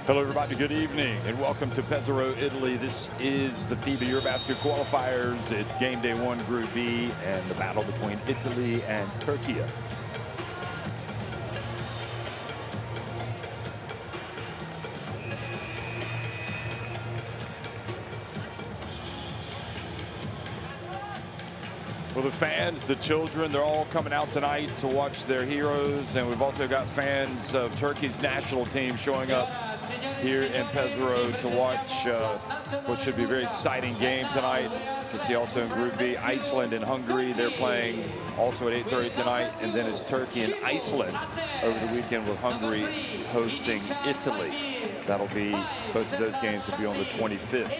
Hello everybody, good evening and welcome to Pesaro, Italy. This is the FIBA EuroBasket qualifiers. It's game day 1, Group B, and the battle between Italy and Türkiye. Well, the fans, the children, they're all coming out tonight to watch their heroes, and we've also got fans of Turkey's national team showing up here in Pesaro to watch what should be a very exciting game tonight. You can see also in Group B, Iceland and Hungary. They're playing also at 8:30 tonight, and then it's Turkey and Iceland over the weekend with Hungary hosting Italy. That'll be, both of those games will be on the 25th.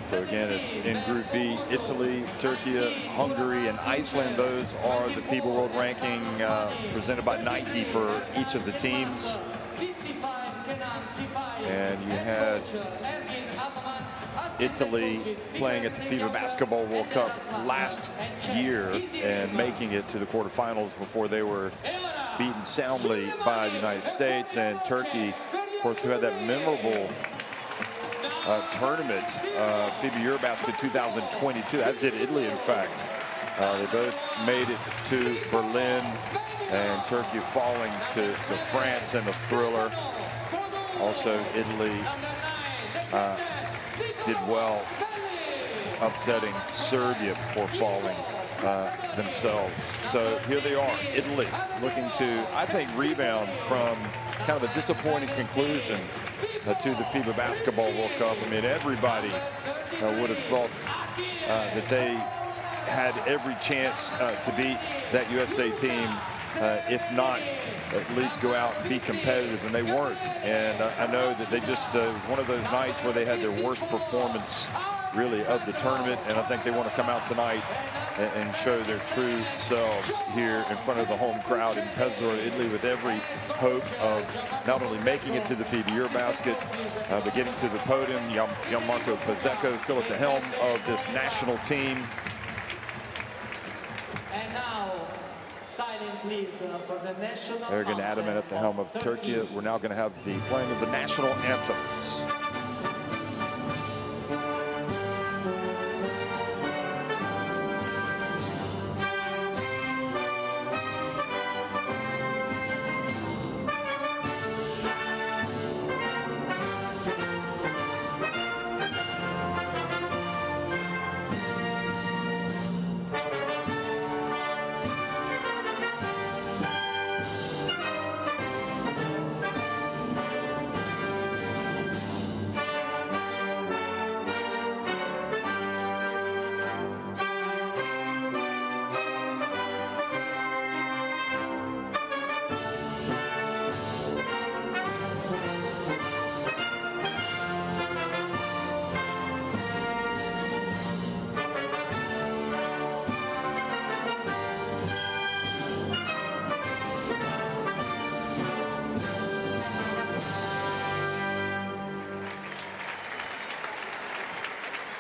So again, it's in Group B, Italy, Türkiye, Hungary, and Iceland. Those are the FIBA World Ranking presented by Nike for each of the teams. And you had Italy playing at the FIBA Basketball World Cup last year and making it to the quarterfinals before they were beaten soundly by the United States. And Turkey, of course, who had that memorable tournament, FIBA EuroBasket 2022, as did Italy, in fact. They both made it to Berlin, and Turkey falling to France in the thriller. Also, Italy did well, upsetting Serbia before falling themselves. So here they are, Italy, looking to, I think, rebound from kind of a disappointing conclusion to the FIBA Basketball World Cup. I mean, everybody would have thought that they had every chance to beat that USA team, if not at least go out and be competitive, and they weren't. And I know that they just, it was one of those nights where they had their worst performance really of the tournament, and I think they want to come out tonight and show their true selves here in front of the home crowd in Pesaro, Italy, with every hope of not only making it to the FIBA EuroBasket, but getting to the podium. Gianmarco Pozzecco still at the helm of this national team. And now, silent please for the national Ergin Ataman at the helm of Türkiye. We're now going to have the playing of the national anthems.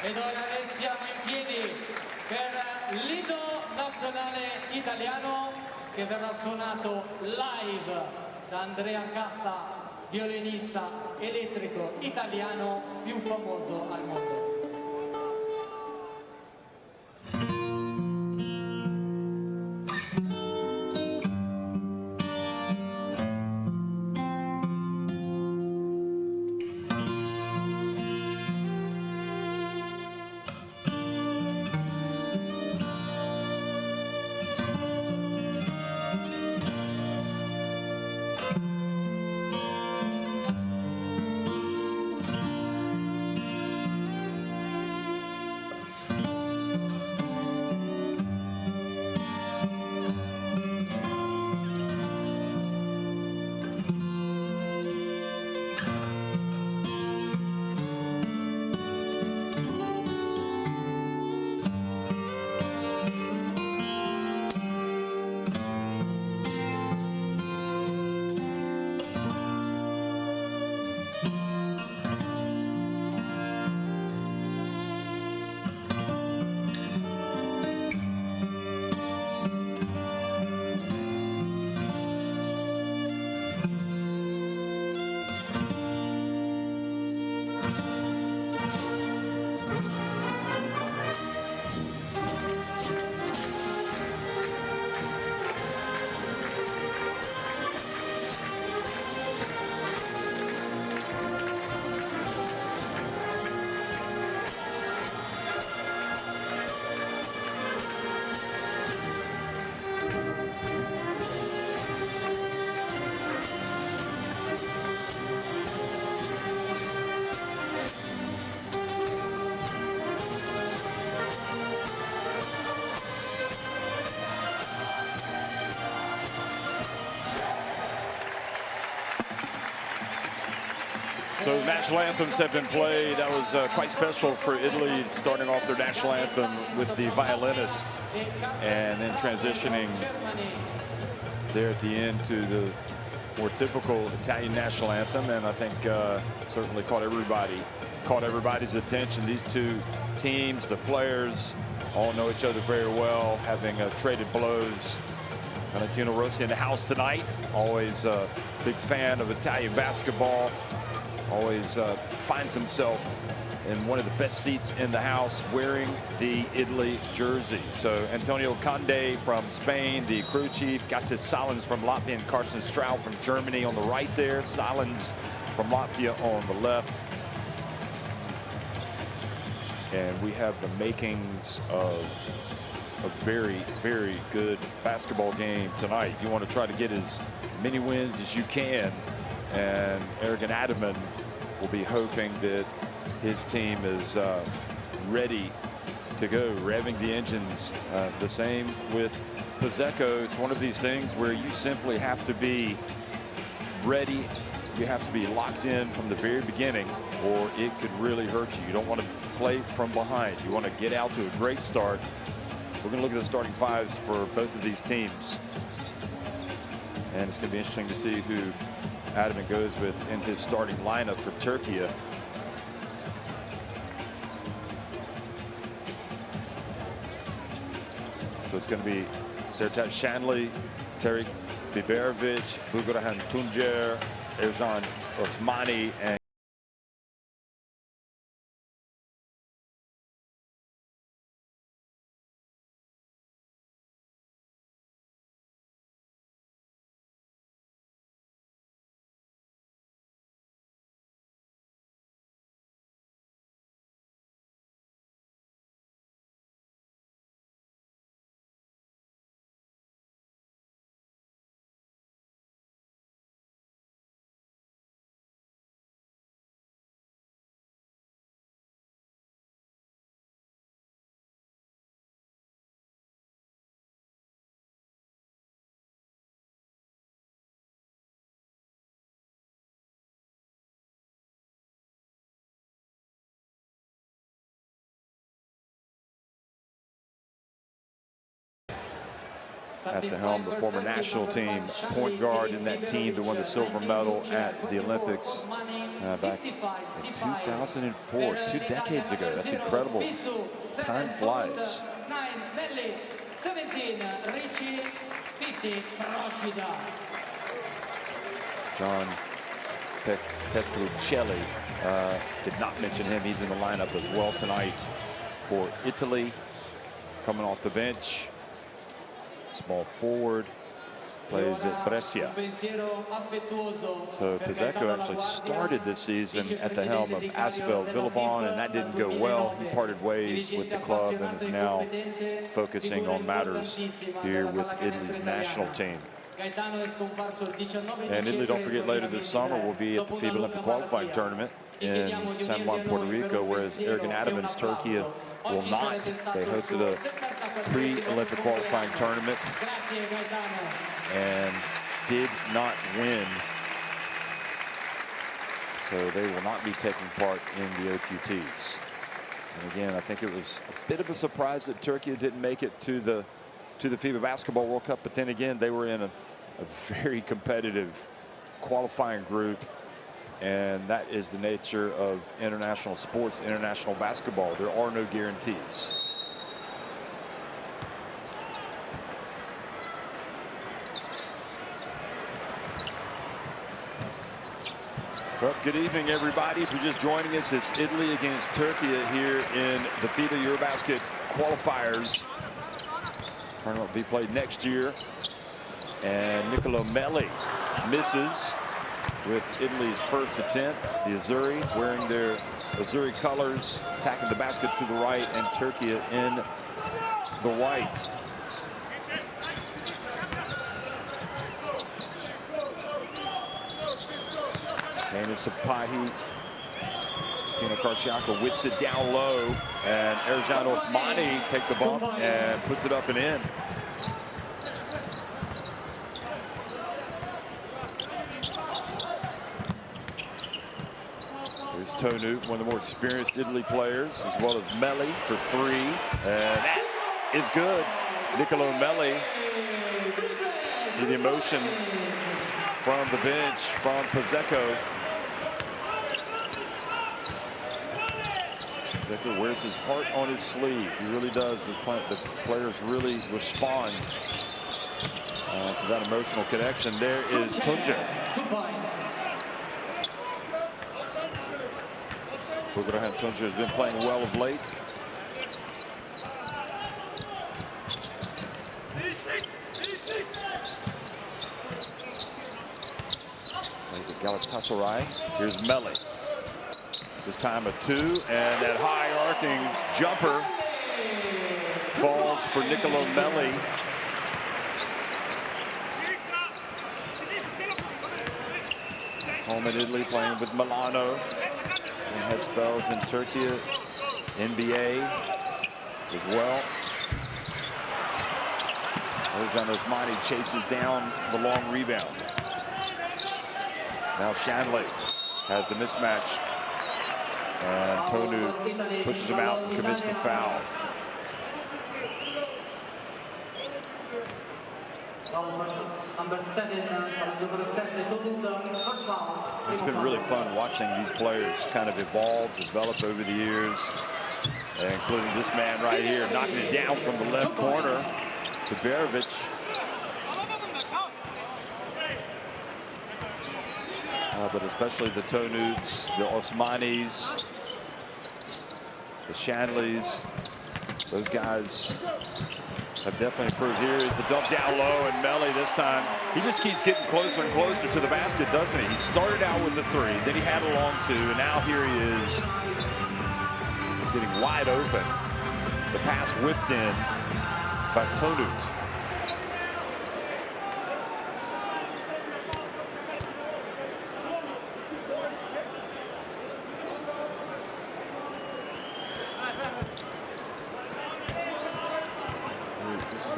Ed ora restiamo in piedi per l'inno nazionale italiano che verrà suonato live da Andrea Cassa, violinista elettrico italiano più famoso al mondo. So national anthems have been played. That was quite special for Italy, starting off their national anthem with the violinist and then transitioning there at the end to the more typical Italian national anthem. And I think certainly caught everybody's attention. These two teams, the players, all know each other very well, having traded blows. Valentino Rossi in the house tonight. Always a big fan of Italian basketball. Always finds himself in one of the best seats in the house wearing the Italy jersey. So Antonio Conde from Spain, the crew chief. Gatis Salins from Latvia and Carsten Straub from Germany on the right there. Salins from Latvia on the left. And we have the makings of a very, very good basketball game tonight. You want to try to get as many wins as you can. And Ergin Ataman will be hoping that his team is ready to go, revving the engines. The same with Pizzeco. It's one of these things where you simply have to be ready. You have to be locked in from the very beginning, or it could really hurt you. You don't want to play from behind. You want to get out to a great start. We're going to look at the starting fives for both of these teams. And it's going to be interesting to see who Ataman goes with in his starting lineup for Turkey. So it's going to be Sertaç Şanlı, Tarık Biberovic, Buğrahan Tuncer, Ercan Osmani, and at the helm, the former national team point guard in that team that won the silver medal at the Olympics back in 2004, 2 decades ago. That's incredible. Time flies. 17, Ricci, 50, Procida. John Petruccelli, did not mention him. He's in the lineup as well tonight for Italy, coming off the bench. Small forward, plays at Brescia. So Pizzeco actually started this season at the helm of Asfeld Villabon, and that didn't go well. He parted ways with the club and is now focusing on matters here with Italy's national team. And Italy, don't forget, later this summer will be at the FIBA Olympic qualifying tournament in San Juan, Puerto Rico, whereas Ergin Ataman's Turkey will not. They hosted a pre-Olympic qualifying tournament and did not win. So they will not be taking part in the OQTs. And again, I think it was a bit of a surprise that Turkey didn't make it to the FIBA Basketball World Cup, but then again, they were in a very competitive qualifying group. And that is the nature of international sports, international basketball. There are no guarantees. Well, good evening, everybody. If you're just joining us, it's Italy against Turkey here in the FIBA EuroBasket qualifiers. Tournament will be played next year. And Nicolo Melli misses with Italy's first attempt. The Azzurri wearing their Azzurri colors, attacking the basket to the right, and Turkey in the white. And it's Sapahi. Pino Karsiaka whips it down low, and Ercan Osmani takes a bump and puts it up and in. Tonu, one of the more experienced Italy players, as well as Melli for three. And that is good. Niccolò Melli. See the emotion from the bench from Pozzecco. Pozzecco wears his heart on his sleeve. He really does. The players really respond to that emotional connection. There is Tunja. Bugrahan Tunja has been playing well of late. There's a Galatasaray. Here's Melli. This time a two, and that high arcing jumper falls for Niccolò Melli. Home in Italy, playing with Milano. And had spells in Turkey, NBA as well. Ercan Osmani chases down the long rebound. Now Shanley has the mismatch. And Tonu pushes him out and commits the foul. It's been really fun watching these players kind of evolve, develop over the years, including this man right here, knocking it down from the left corner. Biberovic. But especially the Tonuts, the Osmanis, the Shanleys, those guys have definitely improved. Here is the dump down low, and Melli this time, he just keeps getting closer and closer to the basket, doesn't he? He started out with the three, then he had a long two, and now here he is getting wide open. The pass whipped in by Tonut.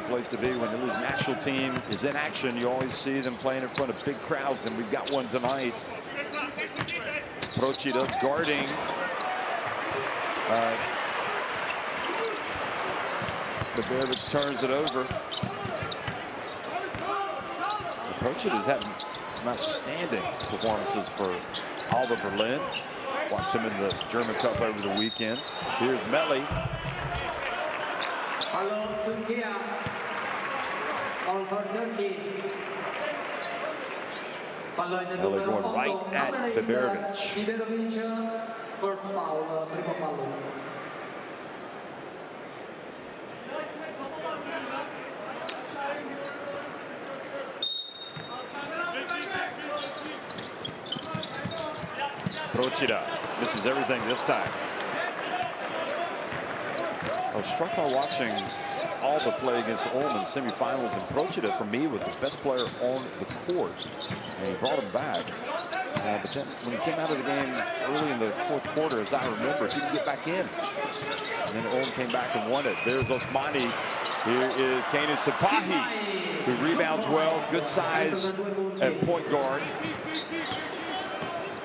Place to be when Italy's national team is in action. You always see them playing in front of big crowds, and we've got one tonight. Procida guarding Biberovic turns it over. Procida's had some outstanding performances for Alba Berlin. Watched him in the German Cup over the weekend. Here's Melli. Melli going right at Biberovic. First foul, primo fallo. Procida misses everything this time. I was struck by watching Alba play against Ulm in the semifinals, and Procida, for me, was the best player on the court. And he brought him back. But then when he came out of the game early in the fourth quarter, as I remember, didn't get back in. And then Ulm came back and won it. There's Osmani. Here is Kanan Sapahi, who rebounds well. Good size at point guard.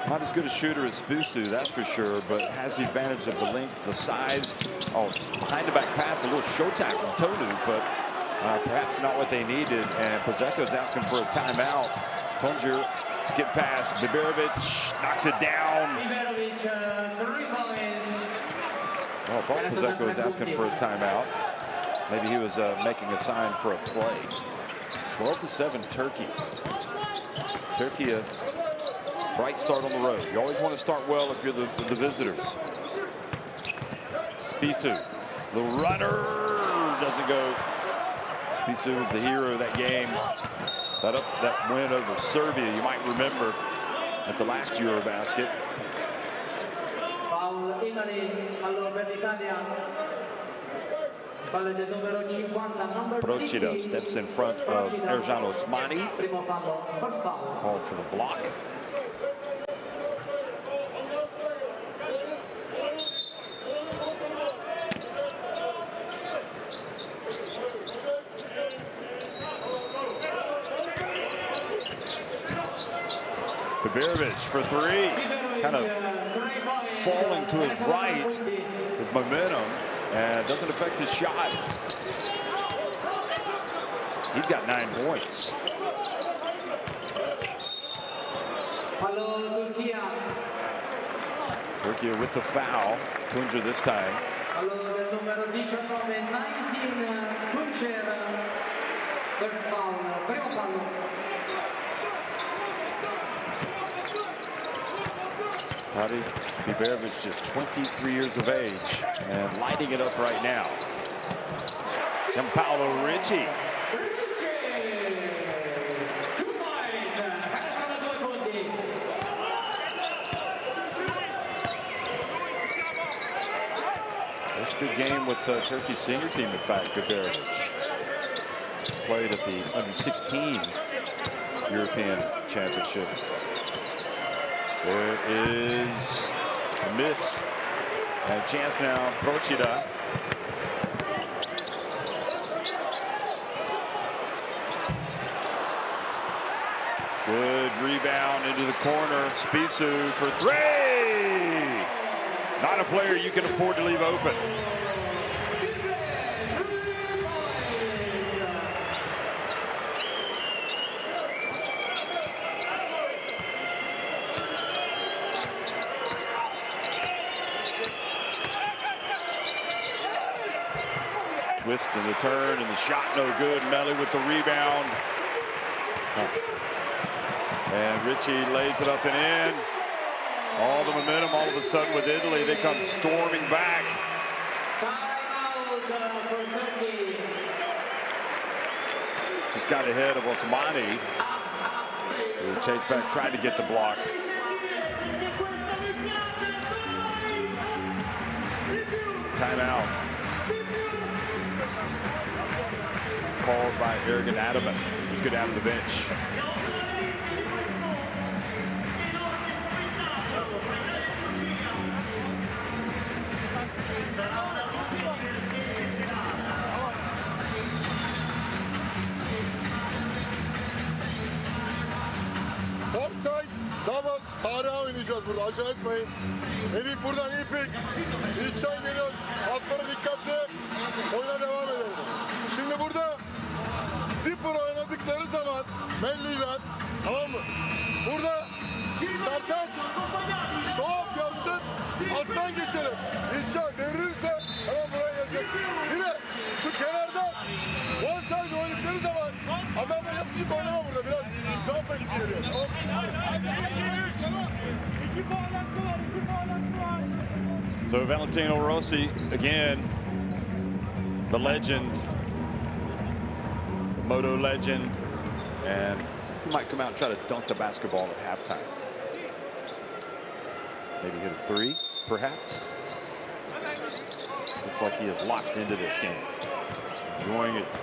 Not as good a shooter as Spusu, that's for sure, but has the advantage of the length, the size. Oh, behind the back pass, a little showtime from Tonu, but perhaps not what they needed. And Pozzecco's asking for a timeout. Tunja skip pass. Biberovic knocks it down. Well, I thought Pozzecco was asking for a timeout. Maybe he was making a sign for a play. 12-7 Turkey. Turkey, a bright start on the road. You always want to start well if you're the visitors. Spusu, the runner, doesn't go. Spusu was the hero of that game. That win over Serbia, you might remember, at the last EuroBasket. Procida steps in front of Ercan Osmani. Called for the block. Biberovic for three. Kind of falling to his right with momentum and doesn't affect his shot. He's got 9 points. Turkey with the foul. Tuncer this time. Tadi Biberovic, just 23 years of age and lighting it up right now. Gianpaolo Ricci. First good game with Turkey's senior team, in fact, Biberovic. Played at the under-16 European Championship. There is a miss. And a chance now, Procida. Good rebound into the corner. Spisu for three. Not a player you can afford to leave open. Twist and the turn and the shot no good. Melli with the rebound. And Ricci lays it up and in. All the momentum all of a sudden with Italy. They come storming back. Just got ahead of Osmani, who chased back, tried to get the block. Timeout. Called by Ergin Ataman. He's good out of the bench. Offside, double, tarihe oynayacağız burada. Acele etmeyin. Elif buradan iyi pik. İlkcan geliyor. Aslara dikkatli. Oyuna devam edelim. Şimdi burada Zipper oynadıkları zaman Melli'yle, tamam mı? Burada Sertaç şov yapsın, alttan geçelim. İlkcan devirirse hemen buraya geleceksin. Bir de şu kenarda one side oynadıkları zaman adamla yapışık oynama burada. Biraz jump et içeriye. So Valentino Rossi, again, the legend, the Moto legend, and he might come out and try to dunk the basketball at halftime. Maybe hit a three, perhaps. Looks like he is locked into this game, enjoying it.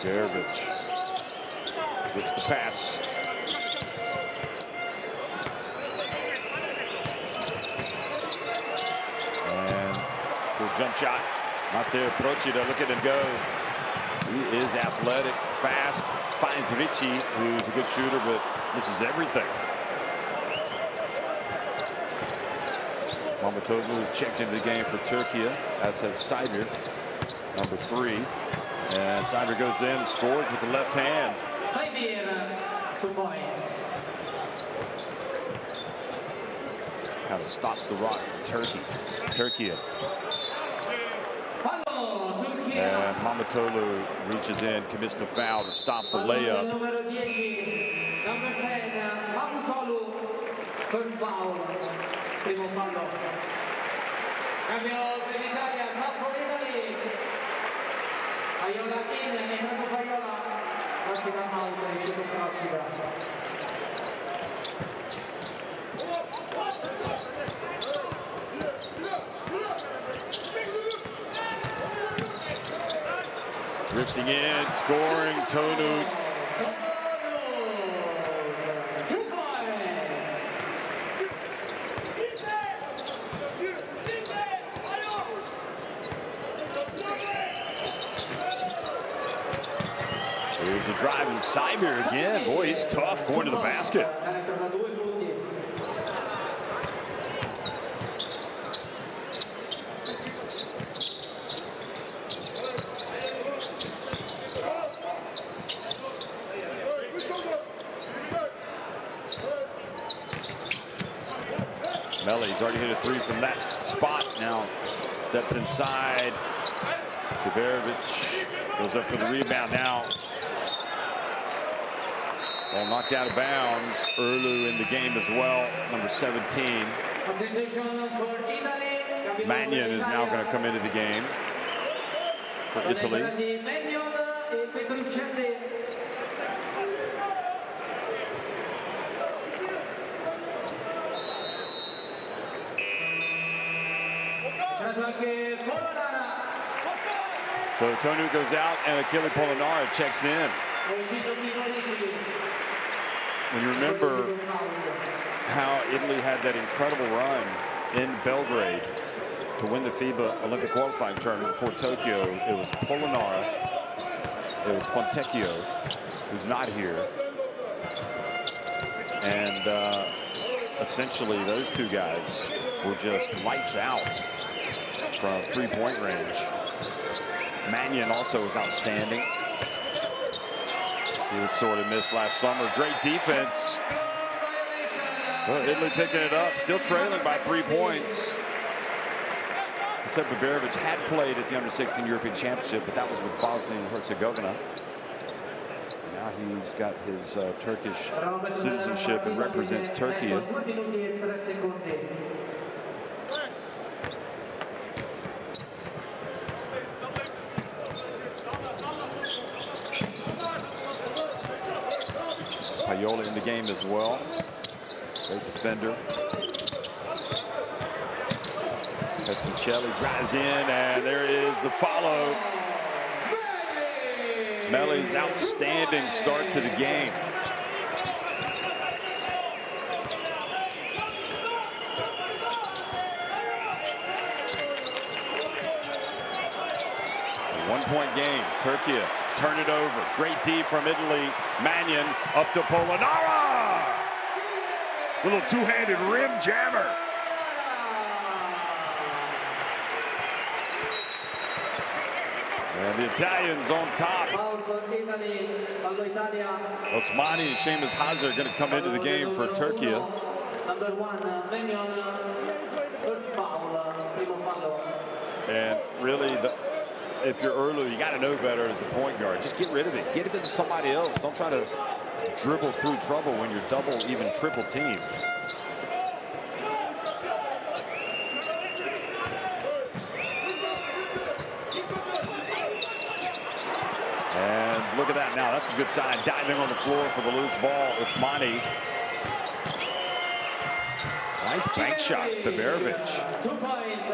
Biberovic gets the pass. And full jump shot. Not there. Procida, look at him go. He is athletic, fast, finds Ricci, who's a good shooter, but misses everything. Mamatoğlu has checked into the game for Turkey, as has Seidler, number 3. And Seidler goes in and scores with the left hand. 2 points. Kind of stops the rock for Turkey. Turkey. And Mamatoğlu reaches in, commits the foul to stop the layup. Drifting in, scoring, Tonu. There's a drive in Cyber again. Boy, he's tough going to the basket. Melly's already hit a three from that spot. Now steps inside. Kuberovic goes up for the rebound now. Ball knocked out of bounds. Erlu in the game as well, number 17. Mannion is now going to come into the game for Italy. So Tonu goes out and Achille Polonara checks in. When you remember how Italy had that incredible run in Belgrade to win the FIBA Olympic qualifying tournament for Tokyo, it was Polonara, it was Fontecchio, who's not here. And essentially those two guys were just lights out from three-point range. Mannion also was outstanding. He was sort of missed last summer. Great defense. Well, Italy picking it up, still trailing by 3 points. Except Kuberovic had played at the Under-16 European Championship, but that was with Bosnia and Herzegovina. Now he's got his Turkish citizenship and represents Turkey. Payola in the game as well. Great defender. Petruccelli drives in, and there is the follow. Melly's outstanding start to the game. It's a one-point game. Türkiye turn it over. Great D from Italy. Mannion up to Polonara. Little two-handed rim jammer. And the Italians on top. Osmani and Seamus Hazard are going to come into the game for Türkiye. And really, if you're Erlu, you got to know better as a point guard. Just get rid of it. Get it to somebody else. Don't try to dribble through trouble when you're double, even triple teamed. And look at that now. That's a good sign. Diving on the floor for the loose ball. Osmani. Nice bank shot. Kuberovic. 2 points.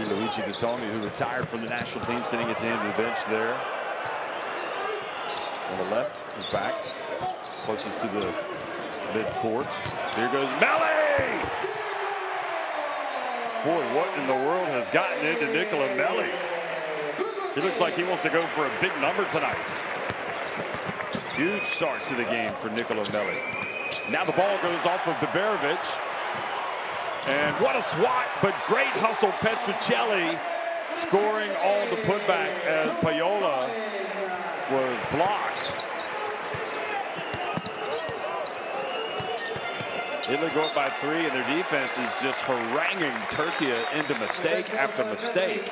Luigi Dattomi, who retired from the national team, sitting at the end of the bench there. On the left, in fact, closest to the mid-court. Here goes Melly! Boy, what in the world has gotten into Nicola Melli? He looks like he wants to go for a big number tonight. Huge start to the game for Nicola Melli. Now the ball goes off of Kuberovic. And what a swat, but great hustle. Petruccelli scoring all the putback as Payola was blocked. Italy go up by 3, and their defense is just haranguing Türkiye into mistake after mistake.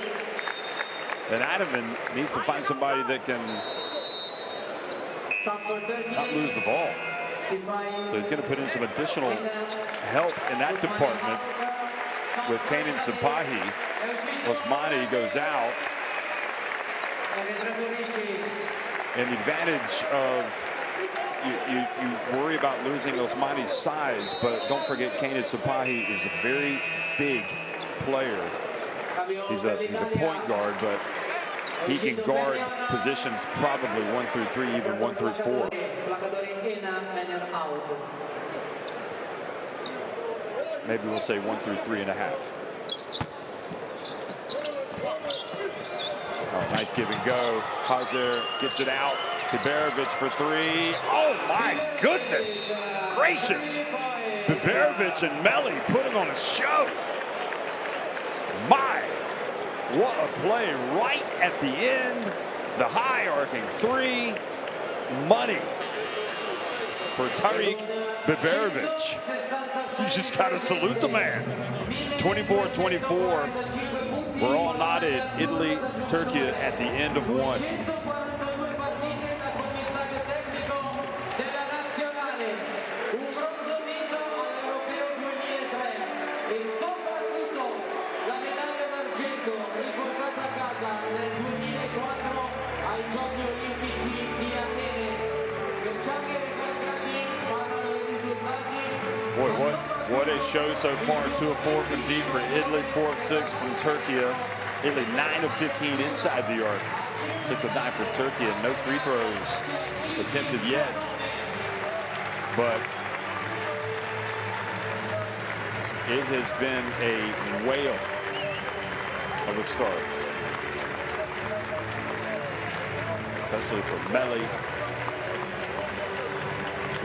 And Adaman needs to find somebody that can not lose the ball. So he's going to put in some additional help in that department with Kenan Sipahi. Osmani goes out. And the advantage of you worry about losing Osmani's size, but don't forget Kenan Sipahi is a very big player. He's a point guard, but he can guard positions probably 1 through 3, even 1 through 4. maybe we'll say 1 through 3.5. Oh, nice give and go. Hazard gets it out. Biberovic for 3. Oh my goodness gracious! Biberovic and Melli putting on a show. My, what a play right at the end. The high arcing 3. Money for Tariq Biberovic. You just got to salute the man. 24-24. We're all nodded. Italy, Turkey at the end of 1. Boy, what a show so far. 2 of 4 from deep for Italy, 4 of 6 from Turkey. Italy 9 of 15 inside the arc. 6 of 9 for Turkey, and no free throws attempted yet. But it has been a whale of a start, especially for Melli.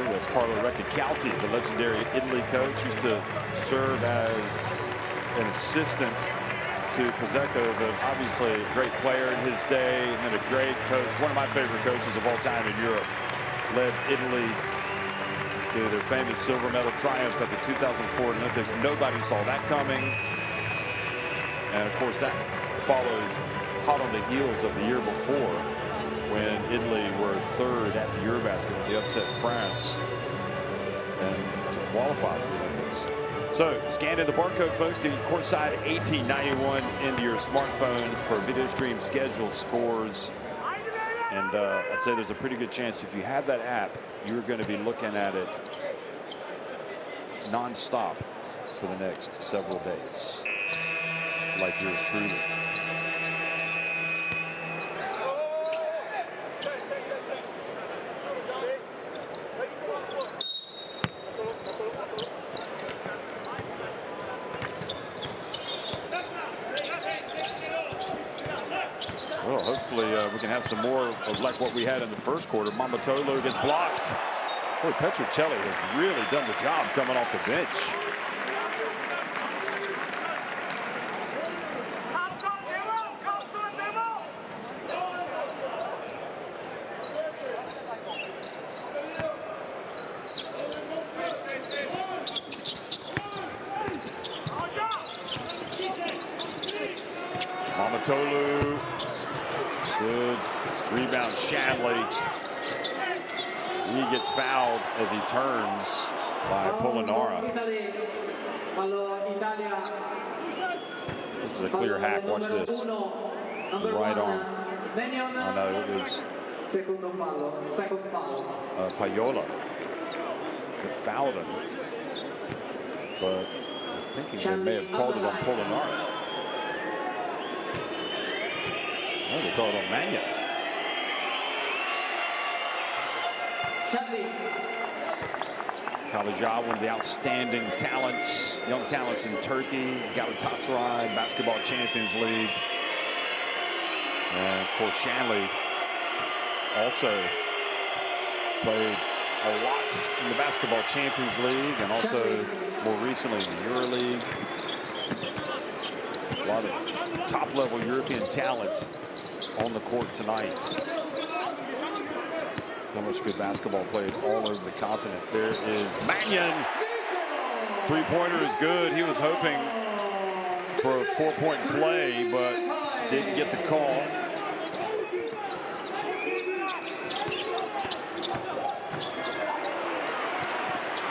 That's Carlo Recicalti, the legendary Italy coach, used to serve as an assistant to Pizzico, but obviously a great player in his day, and then a great coach, one of my favorite coaches of all time in Europe. Led Italy to their famous silver medal triumph at the 2004 Olympics. Nobody saw that coming. And of course that followed hot on the heels of the year before, when Italy were 3rd at the EuroBasket when they upset France and to qualify for the Olympics. So scan in the barcode, folks, to courtside 1891 into your smartphones for video stream schedule, scores. And I'd say there's a pretty good chance if you have that app, you're going to be looking at it non-stop for the next several days, like yours truly. Well, hopefully we can have some more of like what we had in the first quarter. Mamatolo gets blocked. Boy, Petrocelli has really done the job coming off the bench. Mamatolo. Good rebound, Shanley. He gets fouled as he turns by Polonara. This is a clear hack. Watch this. The right arm. Oh no, it was Payola that fouled him. But I'm thinking they may have called it on Polonara. Oh, they call it on Mannion. Kalajah, one of the outstanding talents, young talents in Turkey, Galatasaray, Basketball Champions League. And of course, Shanley also played a lot in the Basketball Champions League and also more recently in the EuroLeague. A lot of top-level European talent on the court tonight. So much good basketball played all over the continent. There is Mannion. Three-pointer is good. He was hoping for a 4-point play, but didn't get the call.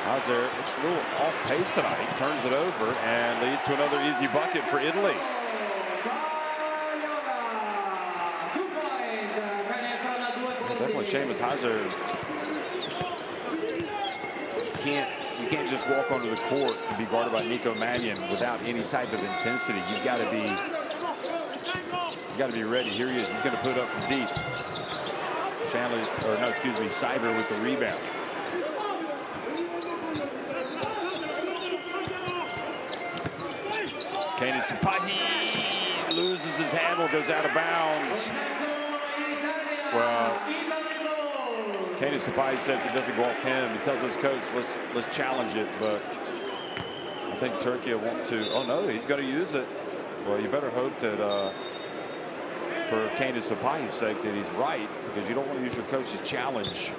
Hazard looks a little off pace tonight. Turns it over and leads to another easy bucket for Italy. Definitely Seamus Hazard. You can't just walk onto the court and be guarded by Nico Mannion without any type of intensity. You got to be ready. Here he is. He's going to put it up from deep. Shanley, or no, excuse me, Cyber with the rebound. Sapahi loses his handle, goes out of bounds. Well, Sapahi says it doesn't go off him. He tells his coach, let's challenge it, but I think Türkiye want to. Oh no, he's going to use it. Well, you better hope that for Sapahi's sake that he's right, because you don't want to use your coach's challenge.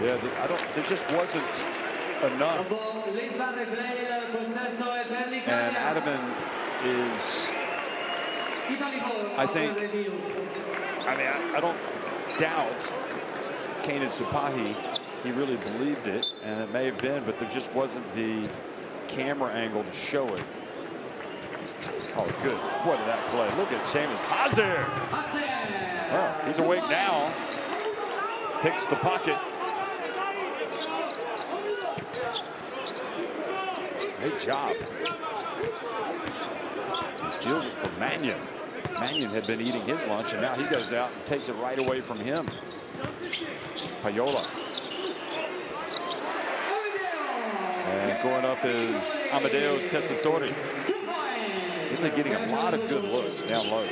Yeah, there just wasn't enough. And Adaman is, I think, I don't doubt Sapahi. He really believed it, and it may have been, but there just wasn't the camera angle to show it. Oh, good. What did that play? Look at Seamus Hazard. Well, he's awake now. Picks the pocket. Great job. He steals it from Mannion. Mannion had been eating his lunch, and now he goes out and takes it right away from him. Payola. And going up is Amadeo Tessitore. Really getting a lot of good looks down low.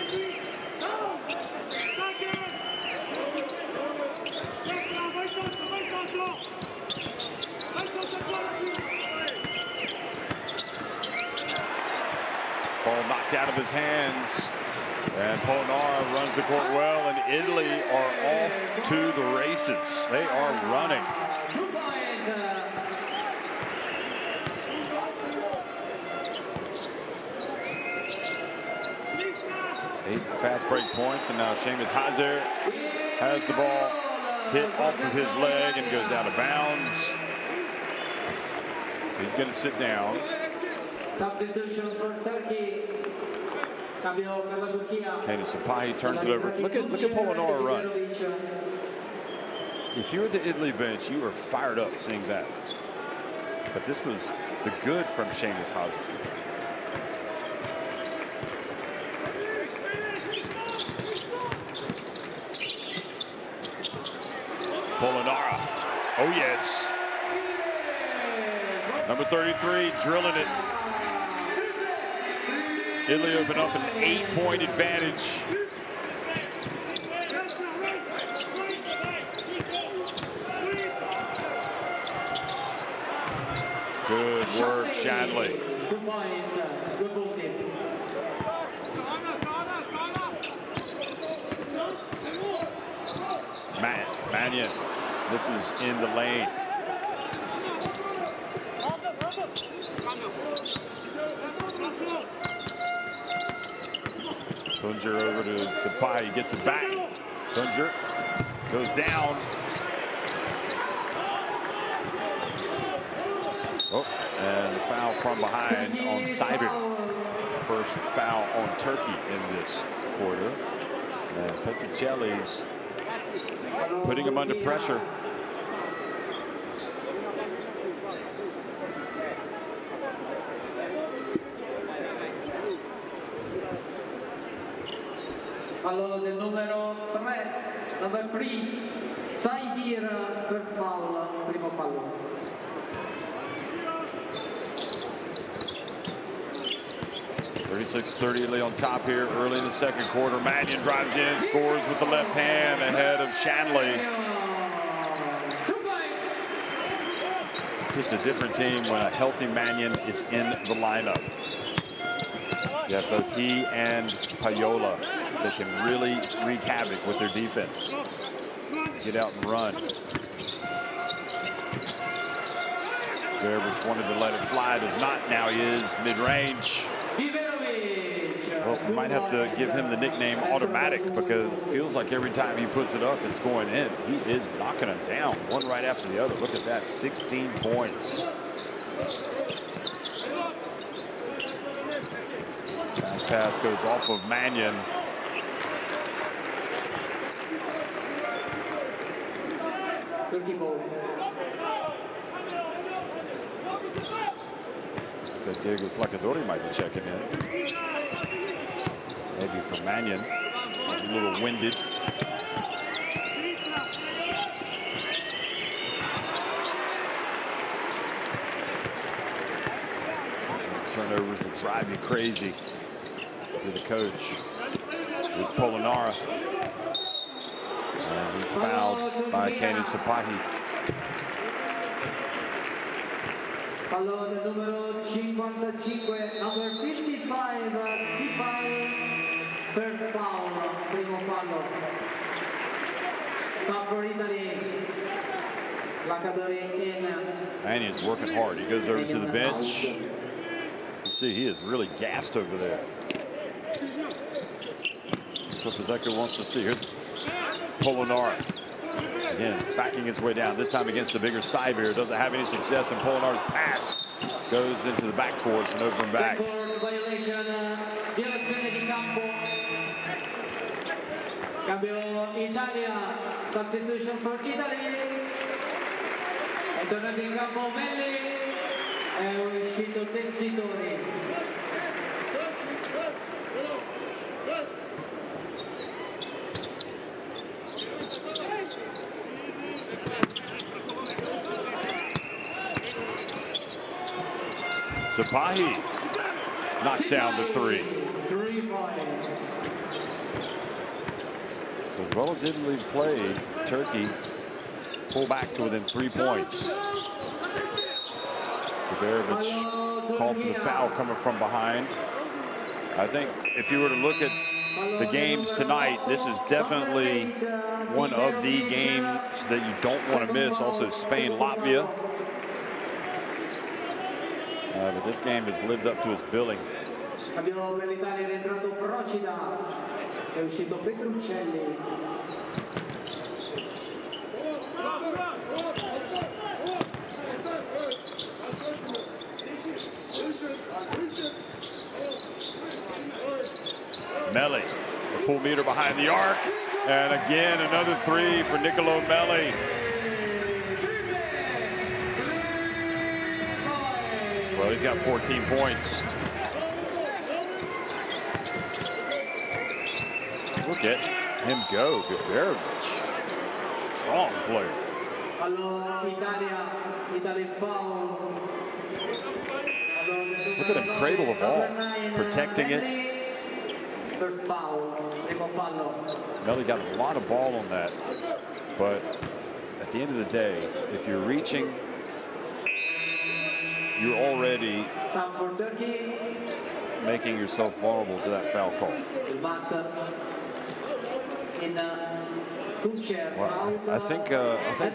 Ball knocked out of his hands, and Polonara runs the court well, and Italy are off to the races. They are running. Eight fast break points, and now Seamus Hazard has the ball hit off of his leg and goes out of bounds. He's going to sit down. Substitution for Turkey. Sapahi turns it over. Look at Polonara run. If you're the Italy bench, you were fired up seeing that. But this was the good from Seamus Hazard. Polonara. Oh yes. Number 33 drilling it. Italy open up an 8-point advantage. Good work, Shanley. Mannion. This is in the lane. Tunjer over to Sapahi, gets it back. Tunjer goes down. Oh, and the foul from behind on Seibert. First foul on Turkey in this quarter. And Petricelli's putting him under pressure. fallo del numero 3, number 3, Saibir per foul, primo fallo. (36-30) on top here early in the second quarter. Mannion drives in, scores with the left hand ahead of Shanley. Just a different team when a healthy Mannion is in the lineup. You have both he and Payola that can really wreak havoc with their defense. Get out and run. Beveridge wanted to let it fly, does not. Now he is mid-range. Well, we might have to give him the nickname Automatic because it feels like every time he puts it up, it's going in. He is knocking them down, one right after the other. Look at that, 16 points. Pass goes off of Mannion. So Diego Flacadori might be checking in. Maybe for Mannion. A little winded. Turnovers will drive you crazy for the coach. Here's Polonara. And he's fouled by Kenny Sapahi. Pallone numero 55, number 55, Sipai per foul, primo fallo. Stop for Italy. Flacadori in. Mannion's working hard. He goes over to the bench. You see, he is really gassed over there. That's what Pizzeco wants to see. Here's Polonara. Again, backing his way down. This time against the bigger Saibir. Doesn't have any success, and Polonara's pass goes into the backcourt and over and back. Cambio Italia. Substitution for Italy. È tornato in campo Melli. È uscito Tessitori. Sapahi knocks down the three. So as well as Italy played, Turkey pull back to within 3 points. Beveridge called for the foul coming from behind. I think if you were to look at the games tonight, this is definitely one of the games that you don't want to miss. Also Spain, Latvia. But this game has lived up to its billing. Melli, a full meter behind the arc. And again, another three for Nicolo Melli. Well, he's got 14 points. Look at him go, Beveridge. Strong player. Look at him cradle the ball, protecting it. Melli got a lot of ball on that, but at the end of the day, if you're reaching, you're already making yourself vulnerable to that foul call. Well, I think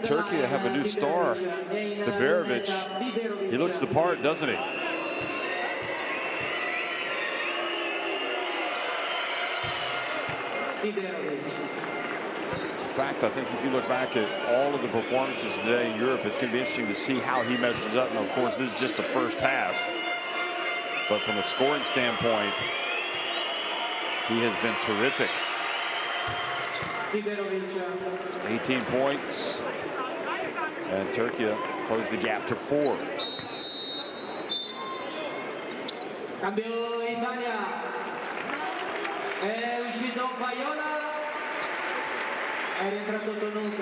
Turkey have a new star, Beveridge. He looks the part, doesn't he? In fact, I think if you look back at all of the performances today in Europe, it's going to be interesting to see how he measures up. And of course, this is just the first half. But from a scoring standpoint, he has been terrific. 18 points. And Turkey closed the gap to 4. Cambio Italia. È uscito Lino Paiola. È rientrato Tonut.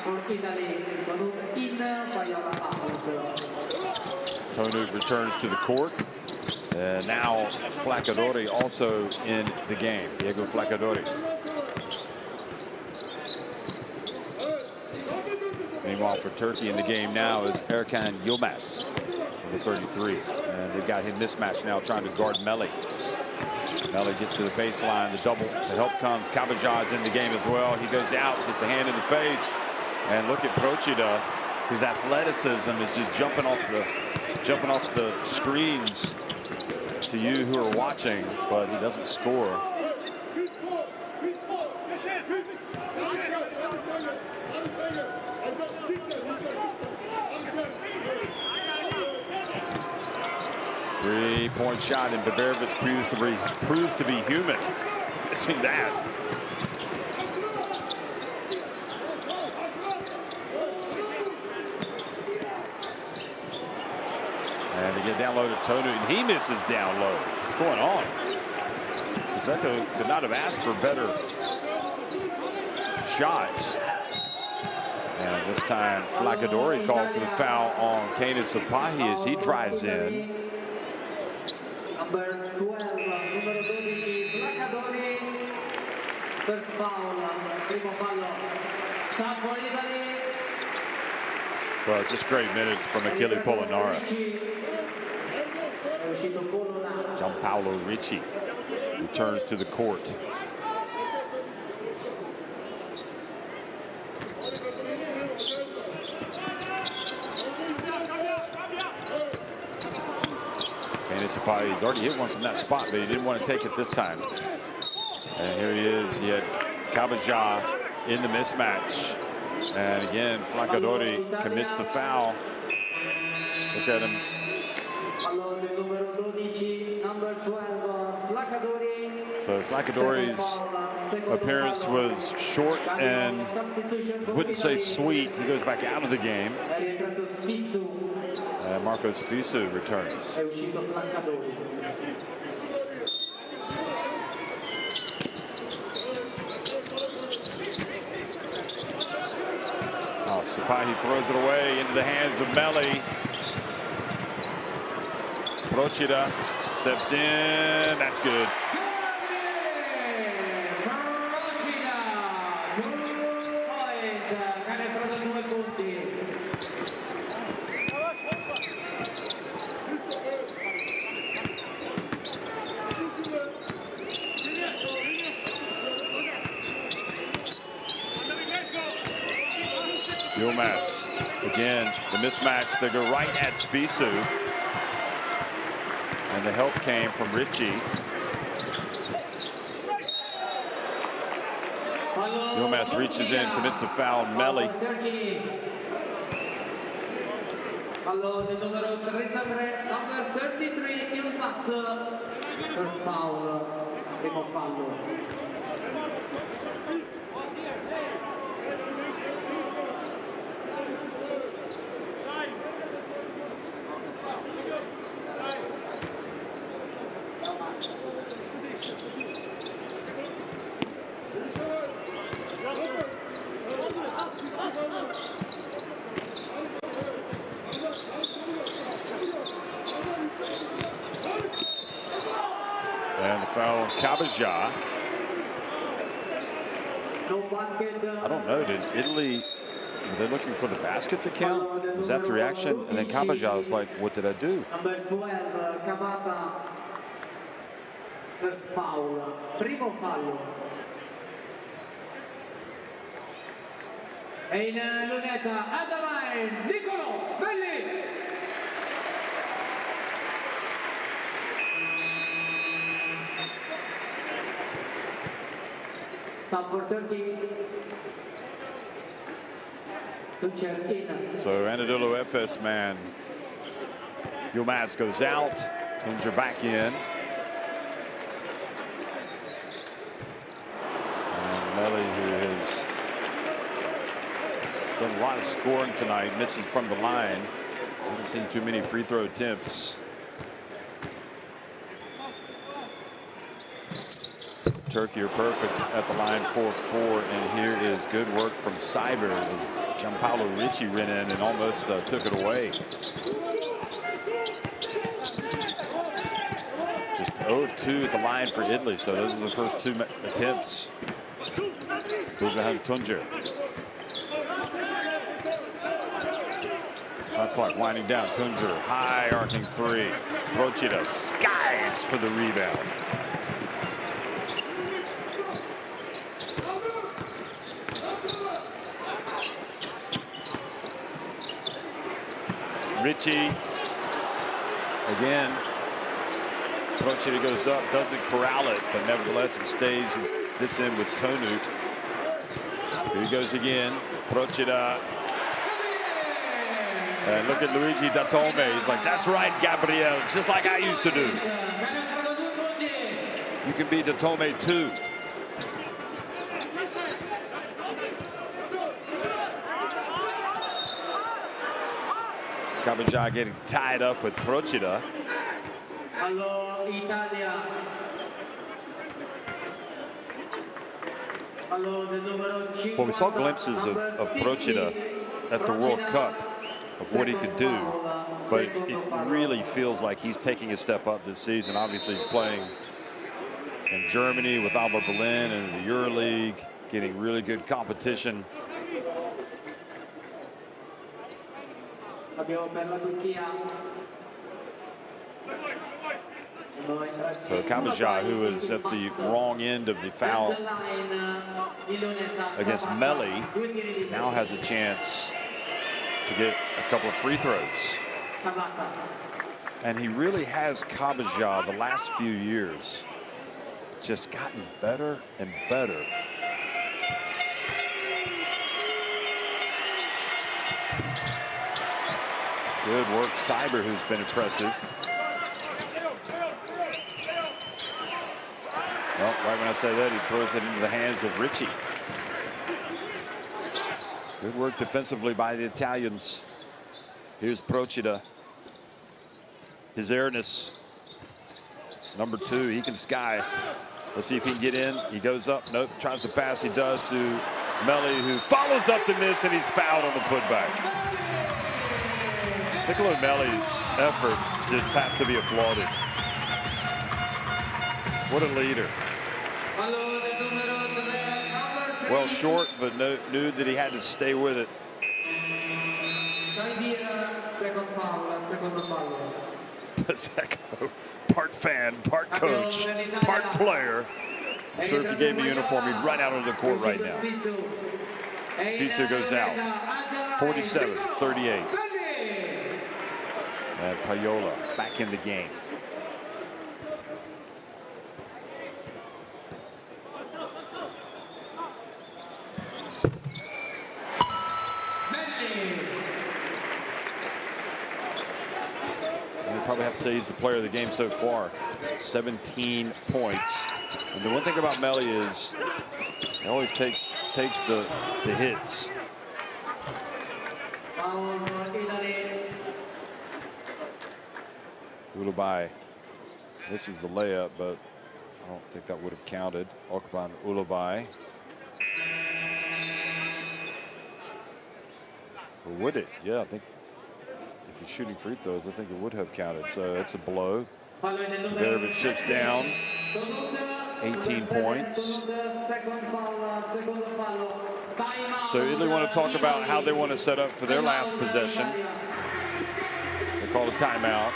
For Italy, Tonut in, Paiola out. Tonut returns to the court. Now Flacadori also in the game. Diego Flacadori. Meanwhile, for Turkey in the game now is Erkan Yilmaz, the 33. And they've got him mismatched now trying to guard Melli. Melli gets to the baseline, the double. The help comes. Kabajad's in the game as well. He goes out, gets a hand in the face. And look at Procida. His athleticism is just jumping off the screens to you who are watching, but he doesn't score. Three-point shot, and Baberovic proves to be human. Missing that. And they get down low to Tonut, and he misses down low. What's going on? Zeko could not have asked for better shots. And this time, Flacadori called for the foul on Kane Sapahi as he drives in. Number 12, numero 12, Flacadori. Per foul, primo fallo. Stop for Italy. Well, just great minutes from Achille Polonara. Gianpaolo Ricci returns to the court. He's already hit one from that spot, but he didn't want to take it this time. And here he is. He had Kabajad in the mismatch. And again, Flacadori commits the foul. Look at him. So Flacadori's appearance was short and wouldn't say sweet. He goes back out of the game. Marco Spisu returns. Sapahi throws it away into the hands of Melli. Procida steps in. That's good. Yilmaz, again, the mismatch. They go right at Spisu. And the help came from Ricci. Yilmaz reaches in, commits to foul Melli. Numero 33, number 33, Yilmaz. Per foul, primo fallo. And the foul on Kabajad. I don't know, did Italy, were they looking for the basket to count? Was that the reaction? And then Kabajad was like, what did I do? Number 12, Cavata. Per foul, primo fallo. E in lunetta, at the line, Niccolò Belli. Stop for Turkey. So Anadolu Efes man. Yilmaz goes out. Tunja back in. And Melli, who has done a lot of scoring tonight, misses from the line. Haven't seen too many free throw attempts. Turkey are perfect at the line 4-4, and here is good work from Cyber as Gianpaolo Ricci ran in and almost took it away. Just 0 of 2 at the line for Italy, so those are the first 2 attempts. Burhan Tuncer. Shot clock winding down. Tuncer, high arcing 3. Procida skies for the rebound. Ricci again. Procida goes up, doesn't corral it, but nevertheless it stays this end with Konut. Here he goes again. Procida. And look at Luigi Datome. He's like, that's right, Gabriel, just like I used to do. You can be Datome too. Cabajal getting tied up with Procida. Well, we saw glimpses of Procida at the World Cup of what he could do, but it really feels like he's taking a step up this season. Obviously, he's playing in Germany with Alba Berlin and the EuroLeague, getting really good competition. So Cabajal, who is at the wrong end of the foul against Melli, now has a chance to get a couple of free throws. And he really has, Cabajal, the last few years, just gotten better and better. Good work, Cyber, who's been impressive. Well, right when I say that, he throws it into the hands of Ricci. Good work defensively by the Italians. Here's Procida. His airness. Number 2, he can sky. Let's see if he can get in. He goes up. Nope. Tries to pass. He does to Melli, who follows up the miss, and he's fouled on the putback. Niccolo Melli's effort just has to be applauded. What a leader. Well short, but knew that he had to stay with it. Pasecco, part fan, part coach, part player. I'm sure if you gave me a uniform, he'd run out on the court right now. Spicer goes out, 47-38. And Payola back in the game. Probably have to say he's the player of the game so far. 17 points. And the one thing about Melli is he always takes the hits. Ulubai. This is the layup, but I don't think that would have counted. Okban Ulubai. Or would it? Yeah, I think if he's shooting free throws, I think it would have counted. So it's a blow. Berovic sits down. 18 points. So Italy want to talk about how they want to set up for their last possession. They call a timeout.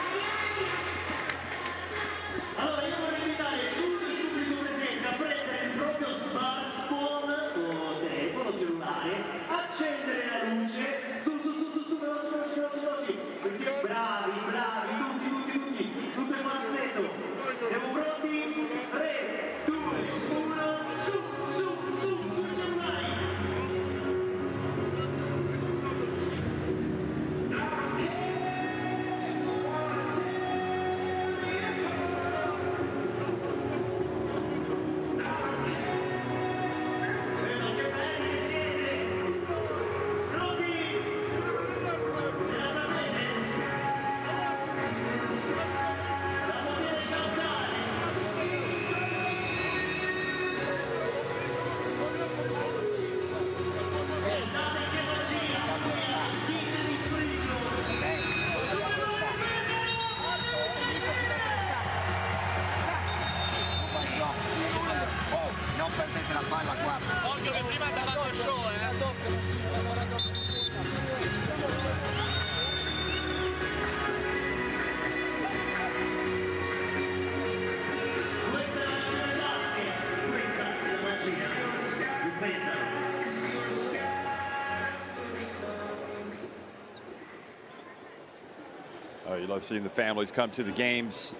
You love seeing the families come to the games.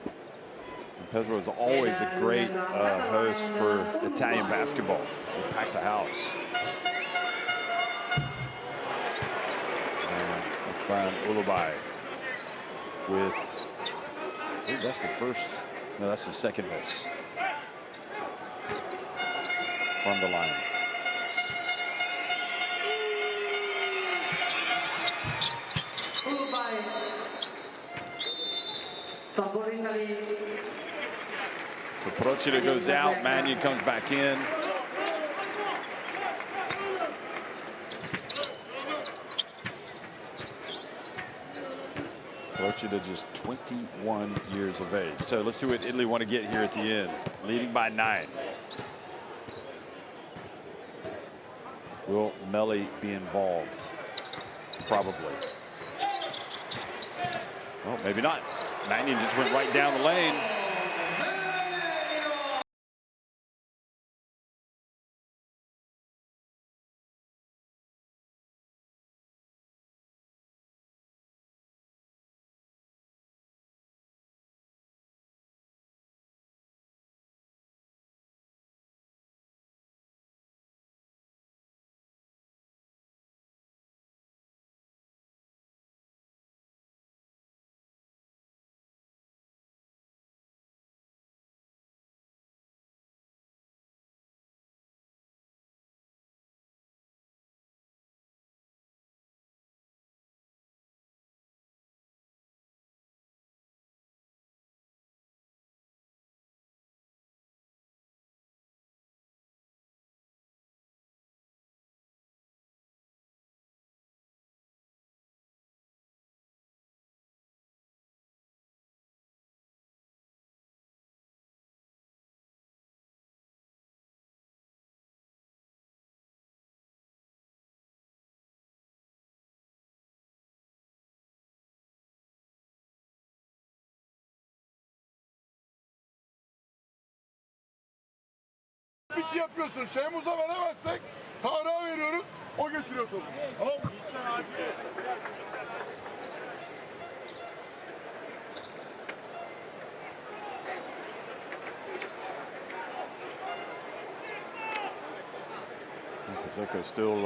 Pesaro is always a great host for Italian basketball. They pack the house. And Brian Ulubai with, that's the first, no, that's the second miss from the line. So Procida goes out, Mannion comes back in. Procida just 21 years of age. So let's see what Italy want to get here at the end. Leading by 9. Will Melli be involved? Probably. Well, maybe not. Mannion just went right down the lane. Piki yapıyorsun. Şehmuz'a veremezsek Tarık'a veriyoruz. O getiriyor topu. Tamam mı? Pizzuto still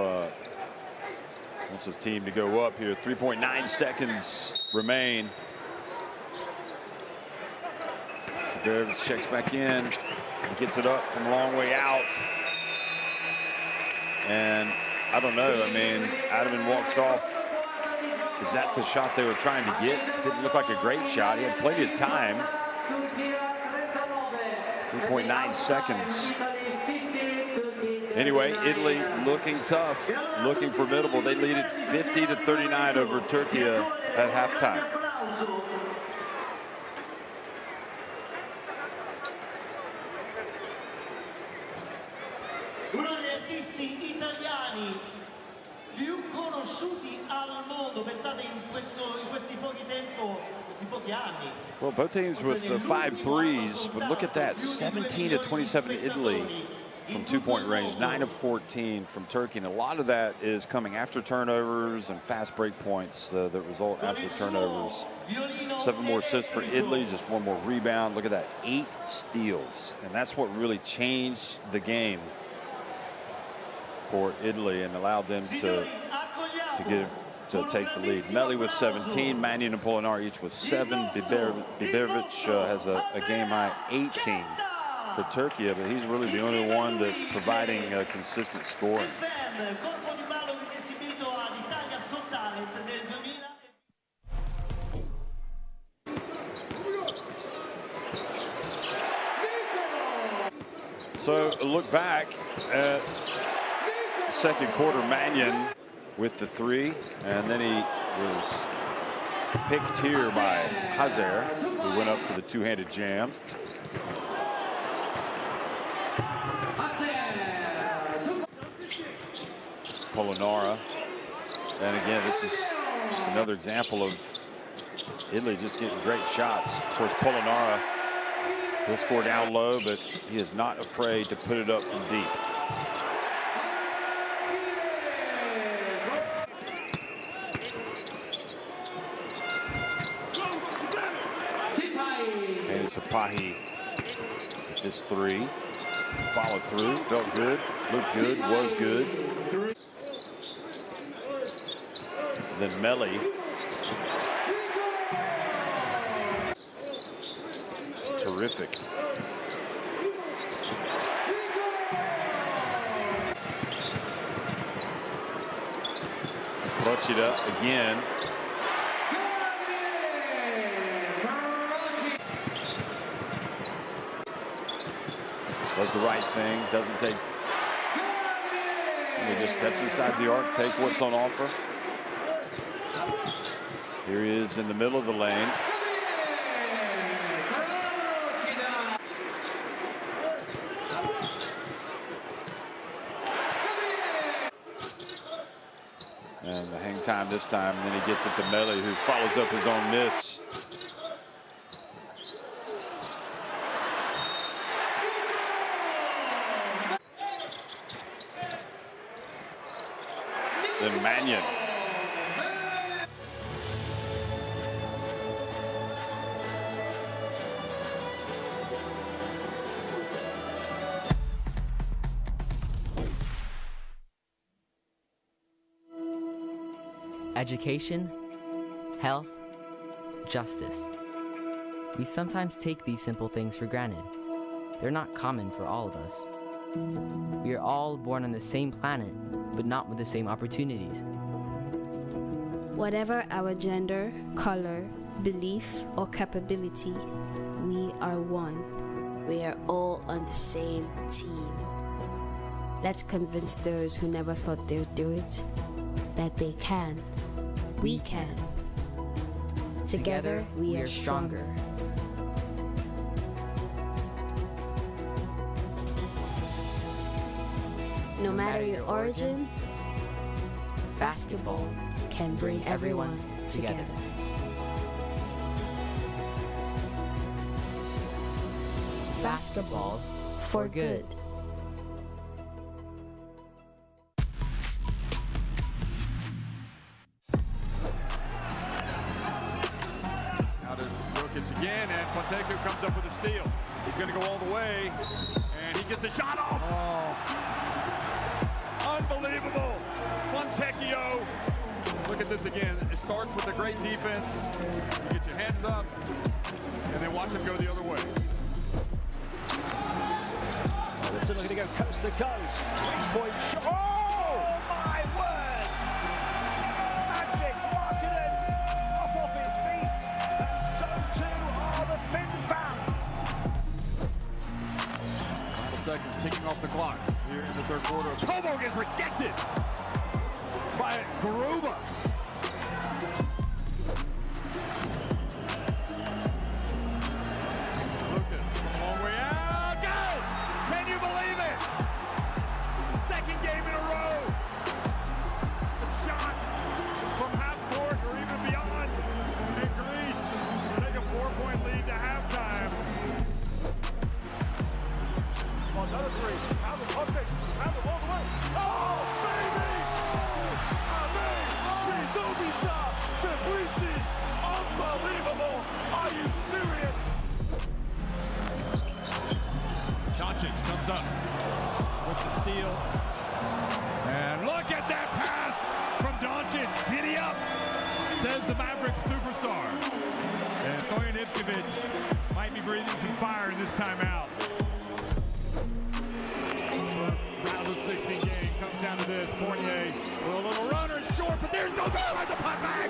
wants his team to go up here. 3.9 seconds remain. Berevic checks back in. He gets it up from a long way out. And I don't know, I mean, Adaman walks off. Is that the shot they were trying to get? Didn't look like a great shot. He had plenty of time. 3.9 seconds. Anyway, Italy looking tough, looking formidable. They lead it 50-39 over Turkey at halftime. Uno degli artisti italiani più conosciuti al mondo, pensate in questi pochi anni. Well, both teams with 5 threes, but look at that, 17-27 Italy from 2-point range, 9 of 14 from Turkey, and a lot of that is coming after turnovers and fast break points that result after turnovers. 7 more assists for Italy, just 1 more rebound. Look at that, 8 steals, and that's what really changed the game for Italy and allowed them to take the lead. Melli with 17, Mannion and Polinar each with 7. Biberovic has a game high 18 for Turkey, but he's really the only one that's providing consistent scoring. So a look back at second quarter, Mannion with the 3, and then he was picked here by Hazer, who went up for the two-handed jam. Polonara. And again, this is just another example of Italy just getting great shots. Of course, Polonara, he'll score down low, but he is not afraid to put it up from deep. Sapahi with this three. Followed through, felt good, looked good, was good. And then Melli. Just terrific. Procida again. Does the right thing, doesn't take, he just steps inside the arc, take what's on offer. Here he is in the middle of the lane. And the hang time this time, and then he gets it to Melli, who follows up his own miss. Then Mannion. Education, health, justice. We sometimes take these simple things for granted. They're not common for all of us. We are all born on the same planet, but not with the same opportunities. Whatever our gender, color, belief, or capability, we are one. We are all on the same team. Let's convince those who never thought they'd do it that they can. We can. Together, we are stronger. No matter your origin, basketball can bring everyone together. Basketball for good. Now to Jokic again, and Fontecchio comes up with a steal. He's going to go all the way, and he gets a shot off. Oh. Unbelievable. Fontecchio. Look at this again. It starts with a great defense. You get your hands up, and then watch him go the other way. They're still going to go coast to coast. 3-point shot. Oh, my word! Magic Markkanen up off his feet, and so too are the Finn fans. Final seconds ticking off the clock here in the third quarter. Como gets rejected by Garuba. Lucas, long way out. Go! Can you believe it? Second game in a row. A shot from half court or even beyond. And Greece take a 4-point lead to halftime. Another three. Out of the pocket. Out of all the way. Oh, baby! Unbelievable! Are you serious? Doncic comes up with the steal. And look at that pass from Doncic. Giddy up, says the Mavericks superstar. And Stojan Ivkovic might be breathing some fire in this timeout. Round of 16 game comes down to this. Fournier with a little runner, short, but there's Gobert at the putback.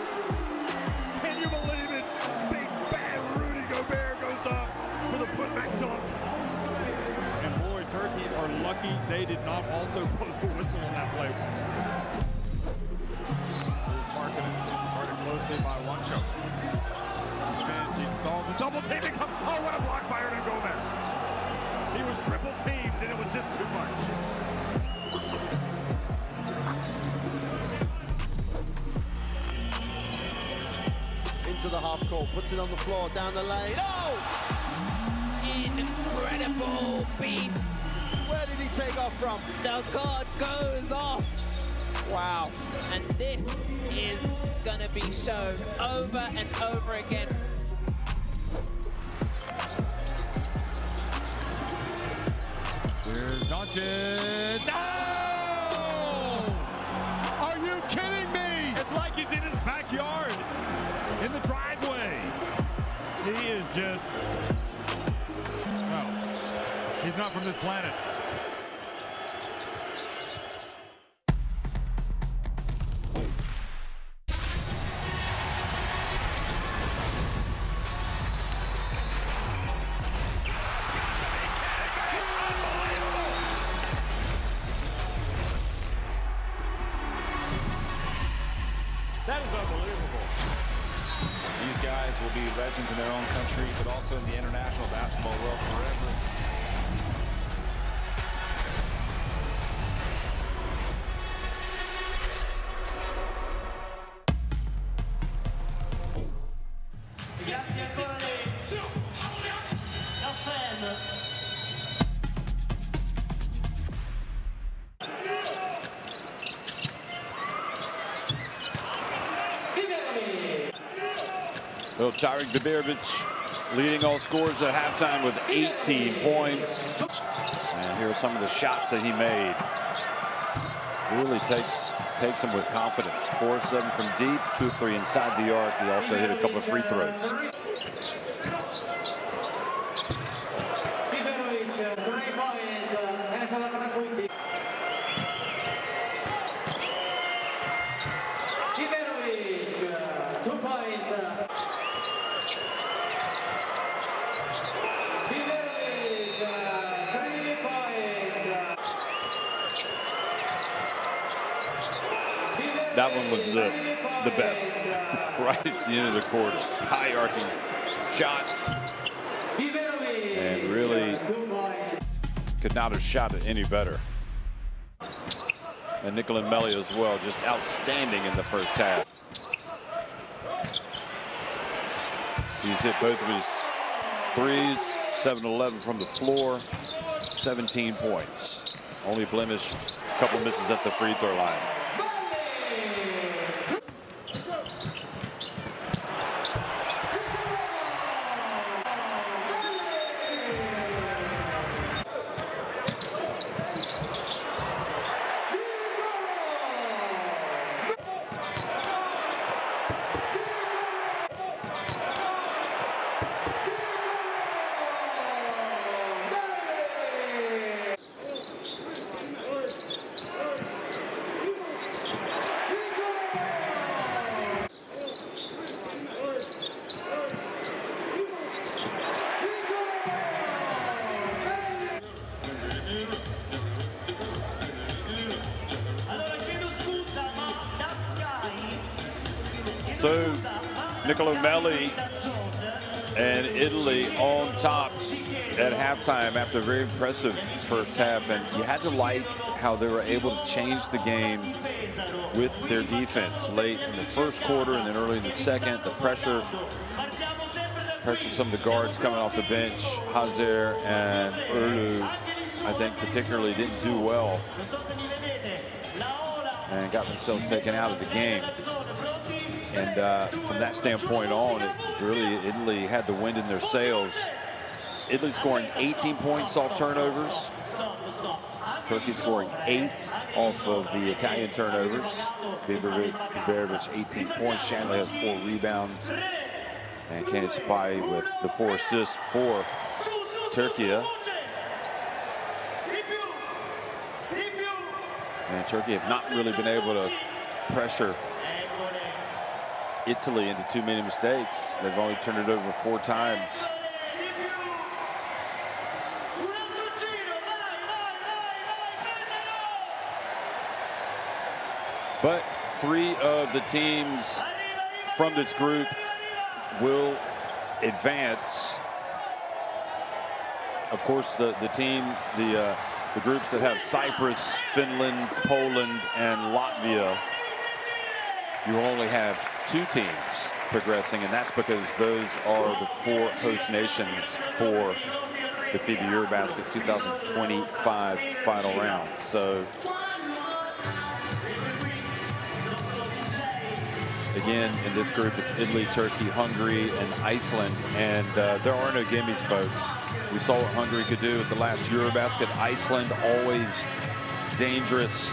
Can you believe it? Big bad Rudy Gobert goes up for the putback dunk. And boy, Turkey are lucky they did not also blow the whistle on that play. Guarded closely by Wancho. Spins, he saw the double team and come. Oh, what a block by Hernan Gomez. He was triple teamed and it was just too much. difficult. Puts it on the floor, down the lane. Oh! Incredible piece. Where did he take off from? The guard goes off. Wow. And this is going to be shown over and over again. Here's Doncic. Oh! Are you kidding me? It's like he's in his backyard, in the driveway. He is just, no, he's not from this planet. That is unbelievable. These guys will be legends in their own country, but also in the international basketball world forever. Well, Tyrik Demirovic leading all scorers at halftime with 18 points. And here are some of the shots that he made. Really takes them with confidence. 4 of 7 from deep, 2 of 3 inside the arc. He also hit a couple of free throws. That one was the best, right at the end of the quarter. High arcing shot, and really could not have shot it any better. And Nicolò Melli as well, just outstanding in the first half. So he's hit both of his threes, 7-11 from the floor, 17 points. Only blemish, a couple misses at the free throw line. So Nicolò Melli and Italy on top at halftime after a very impressive first half, and you had to like how they were able to change the game with their defense late in the first quarter and then early in the second. The pressure some of the guards coming off the bench. Hazer and Urlu, I think, particularly didn't do well and got themselves taken out of the game. And from that standpoint on, it really, Italy had the wind in their sails. Italy scoring 18 points off turnovers. Turkey scoring 8 off of the Italian turnovers. Demirovic 18 points. Shanley has 4 rebounds. And Kenny Sapai with the 4 assists for Turkey. And Turkey have not really been able to pressure Italy into too many mistakes. They've only turned it over 4 times. But 3 of the teams from this group will advance. Of course, the groups that have Cyprus, Finland, Poland, and Latvia, you will only have 2 teams progressing, and that's because those are the 4 host nations for the FIBA EuroBasket 2025 final round. So again, in this group, it's Italy, Turkey, Hungary, and Iceland. And there are no gimmies, folks. We saw what Hungary could do at the last EuroBasket. Iceland, always dangerous.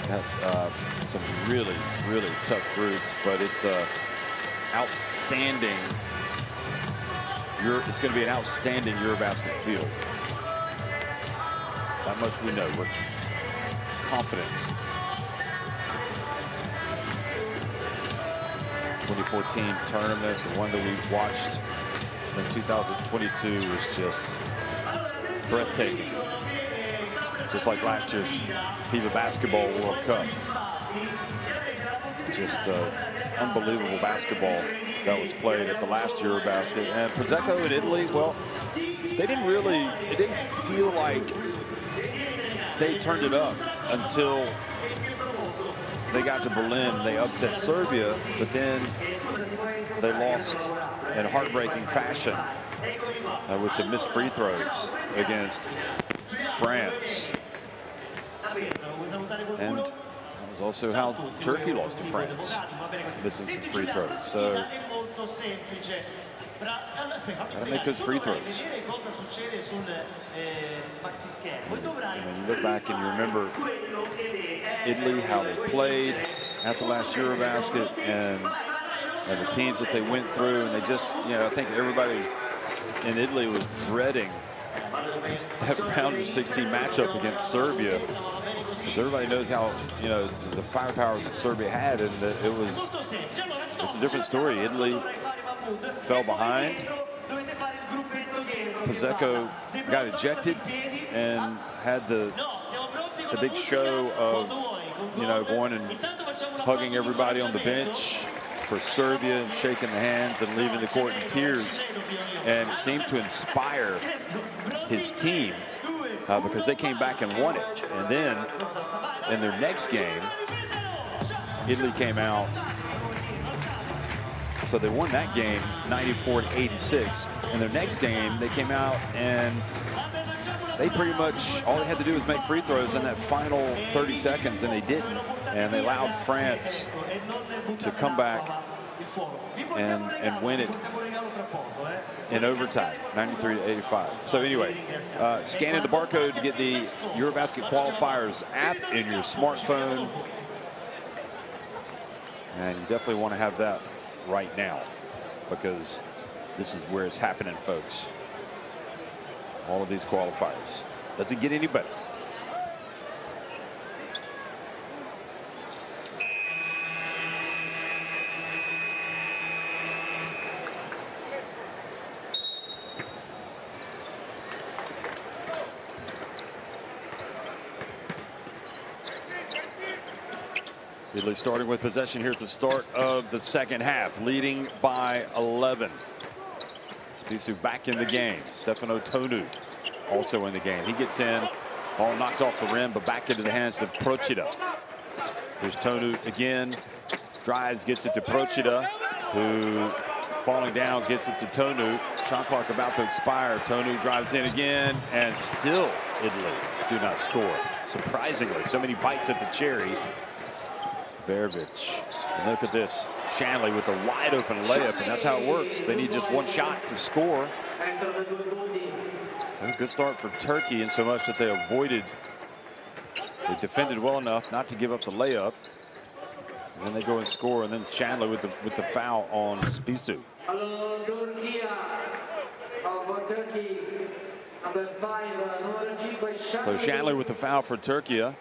Got some really, really tough groups, but it's outstanding. It's going to be an outstanding EuroBasket field. That much we know. We're confident. 2014 tournament, the one that we watched in 2022, was just breathtaking. Just like last year's FIBA Basketball World Cup. Just unbelievable basketball that was played at the last EuroBasket. And Prosecco in Italy, well, it didn't feel like they turned it up until they got to Berlin. They upset Serbia, but then they lost in heartbreaking fashion with some missed free throws against France. And that was also how Turkey lost to France, missing some free throws. So gotta make those free throws. And you look back and you remember Italy, how they played at the last EuroBasket, and the teams that they went through, and they just, I think everybody in Italy was dreading that round of 16 matchup against Serbia, because everybody knows how, the firepower that Serbia had, and that it's a different story. Italy fell behind. Prosecco got ejected and had the big show of, going and hugging everybody on the bench for Serbia and shaking the hands and leaving the court in tears. And it seemed to inspire his team because they came back and won it. And then in their next game, Italy came out. So they won that game 94-86. In their next game, they came out and they pretty much, all they had to do was make free throws in that final 30 seconds, and they didn't. And they allowed France to come back and win it in overtime, 93-85. So anyway, scanning the barcode to get the EuroBasket Qualifiers app in your smartphone. And you definitely want to have that right now, because this is where it's happening, folks. All of these qualifiers. Doesn't get any better. Italy starting with possession here at the start of the second half, leading by 11. Spisu back in the game. Stefano Tonu also in the game. He gets in, ball knocked off the rim, but back into the hands of Procida. There's Tonu again, drives, gets it to Procida, who, falling down, gets it to Tonu. Shot clock about to expire. Tonu drives in again, and still Italy do not score. Surprisingly, so many bites at the cherry. Berovic. And look at this. Shanley with a wide open layup, and that's how it works. They need just one shot to score. So a good start for Turkey, in so much that they defended well enough not to give up the layup. And then they go and score, and then Shanley with the foul on Spisu. So Shanley with the foul for Turkey. A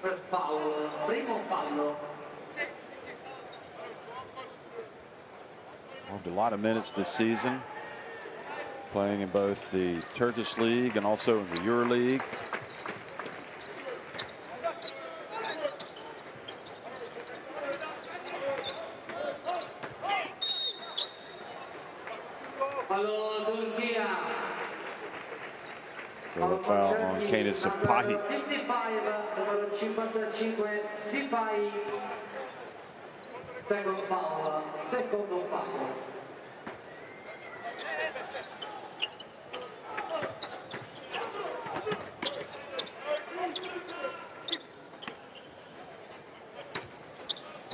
lot of minutes this season, playing in both the Turkish League and also in the EuroLeague. Kane Sapahi. 55, numero 55, Sipai. Second foul, secondo foul.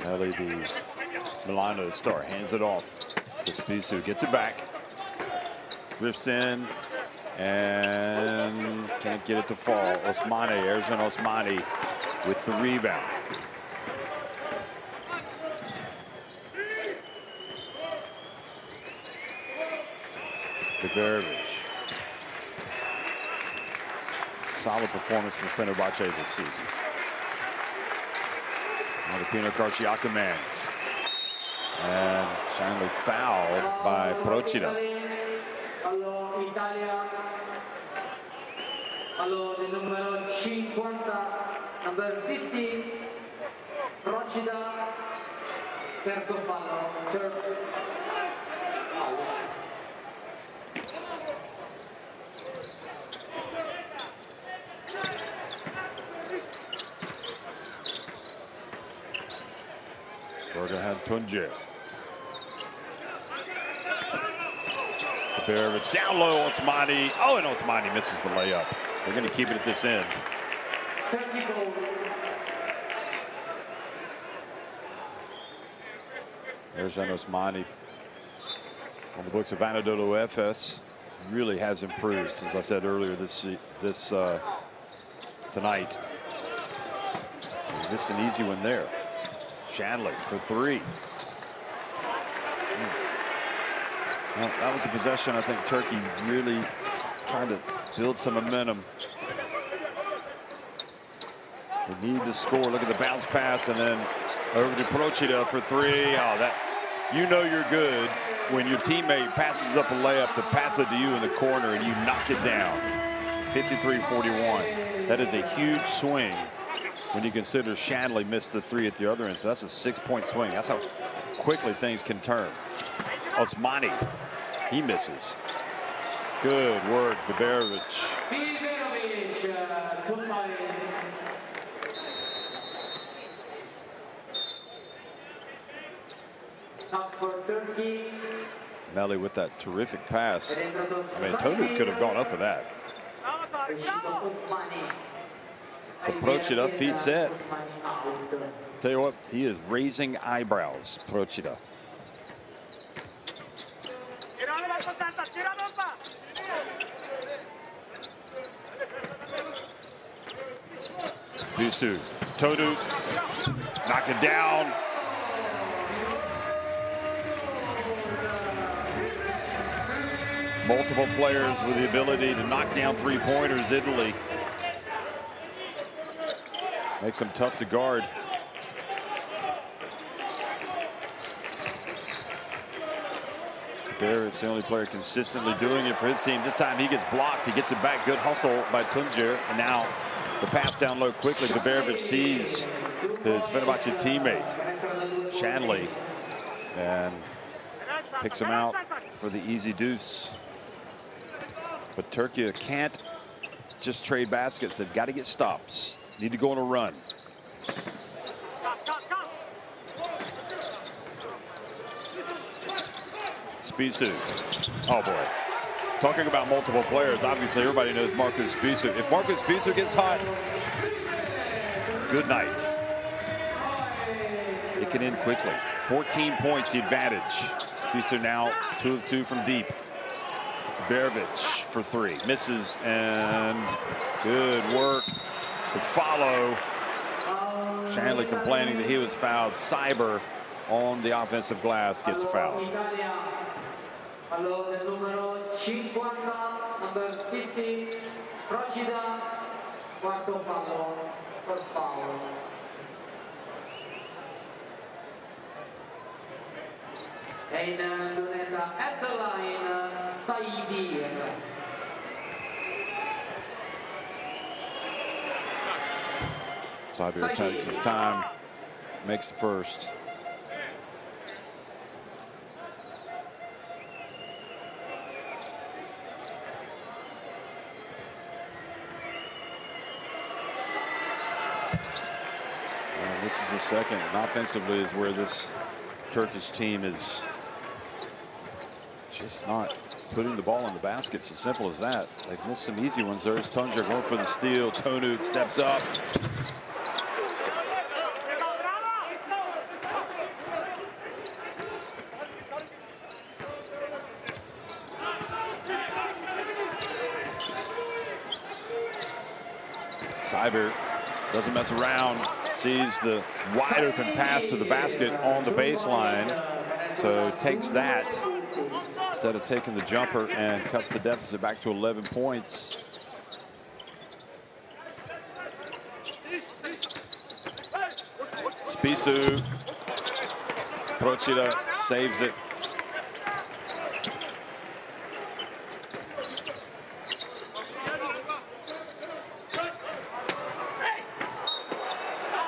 Ellie, the Milano star, hands it off to Spisu, gets it back, drifts in, and can't get it to fall. Osmani, Arizona Osmani with the rebound. Begovic. Solid performance from Fenerbahce this season. The Pino Karciaka man. And Shanley fouled by Procida. Allora, numero 50, number 50, Procida, terzo fallo, third foul. Berger had Tunje. Begovic down low, Osmani. Oh, and Osmani misses the layup. They're going to keep it at this end. There's Osmani on the books of Anadolu Efes. Really has improved, as I said earlier tonight. Just an easy one there. Shanley for three. Well, that was a possession I think Turkey really trying to build some momentum. They need to score. Look at the bounce pass and then over to Procida for three. Oh, that, you know you're good when your teammate passes up a layup to pass it to you in the corner and you knock it down. 53-41. That is a huge swing when you consider Shanley missed the three at the other end. So that's a 6-point swing. That's how quickly things can turn. Osmani, he misses. Good work, Begovic. Melli with that terrific pass. I mean, Tonu could have gone up with that. Procida, feet set. Tell you what, he is raising eyebrows, Procida. Spisu, Tonu, knock it down. Multiple players with the ability to knock down three-pointers. Italy makes them tough to guard. Barrett's the only player consistently doing it for his team. This time he gets blocked. He gets it back. Good hustle by Tuncer. And now the pass down low quickly. Begovic sees his Fenerbahce teammate, Shanley, and picks him out for the easy deuce. But Turkey can't just trade baskets. They've got to get stops. Need to go on a run. Spisu. Oh boy. Talking about multiple players, obviously everybody knows Marcus Spisu. If Marcus Spisu gets hot, good night. It can end quickly. 14 points the advantage. Spisu now 2 of 2 from deep. Begovic for three. Misses, and good work. The follow. Shanley complaining that he was fouled. Cyber on the offensive glass gets fouled. Allora, numero 50, number 50, Procida, quarto fallo, per foul. E in lunetta at the line, Saidi. Sabir takes his time, makes the first. This is the second. And offensively is where this Turkish team is just not putting the ball in the basket. It's as simple as that. They've missed some easy ones. There's Tunja going for the steal. Tonu steps up. Cyber doesn't mess around, sees the wide open path to the basket on the baseline, so takes that instead of taking the jumper and cuts the deficit back to 11 points. Spisu, Procida saves it.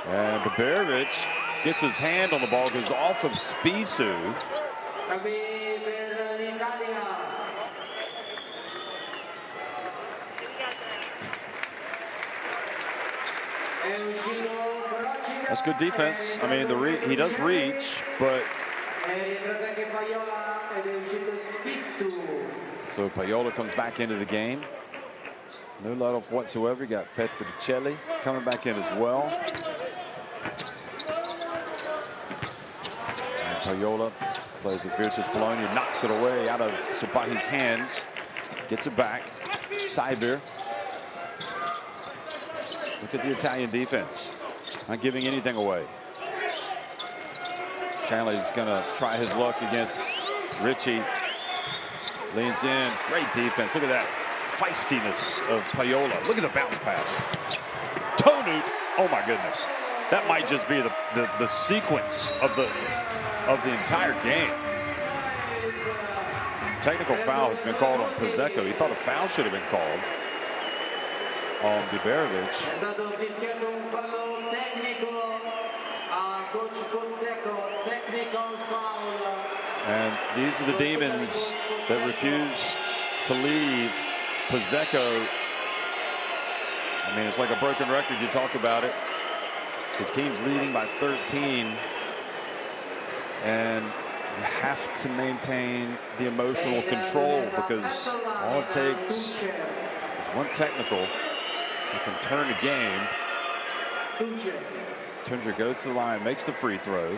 And Baberovic gets his hand on the ball, goes off of Spisu. That's good defense. I mean, he does reach, but so Paiola comes back into the game. No let off whatsoever. You got Petricelli coming back in as well. And Paiola plays it. Virtus Bologna knocks it away out of Sabahi's hands. Gets it back. Cyber. Look at the Italian defense. Not giving anything away. Shanley's going to try his luck against Richie. Leans in. Great defense. Look at that feistiness of Paiola. Look at the bounce pass. Tonu. Oh my goodness. That might just be the sequence of the entire game. Technical foul has been called on Pizzeco. He thought a foul should have been called on Biberovic. And these are the demons that refuse to leave. Pizzeco, I mean, it's like a broken record. You talk about it. His team's leading by 13. And you have to maintain the emotional control, because all it takes is one technical that can turn a game. Tunja goes to the line, makes the free throw.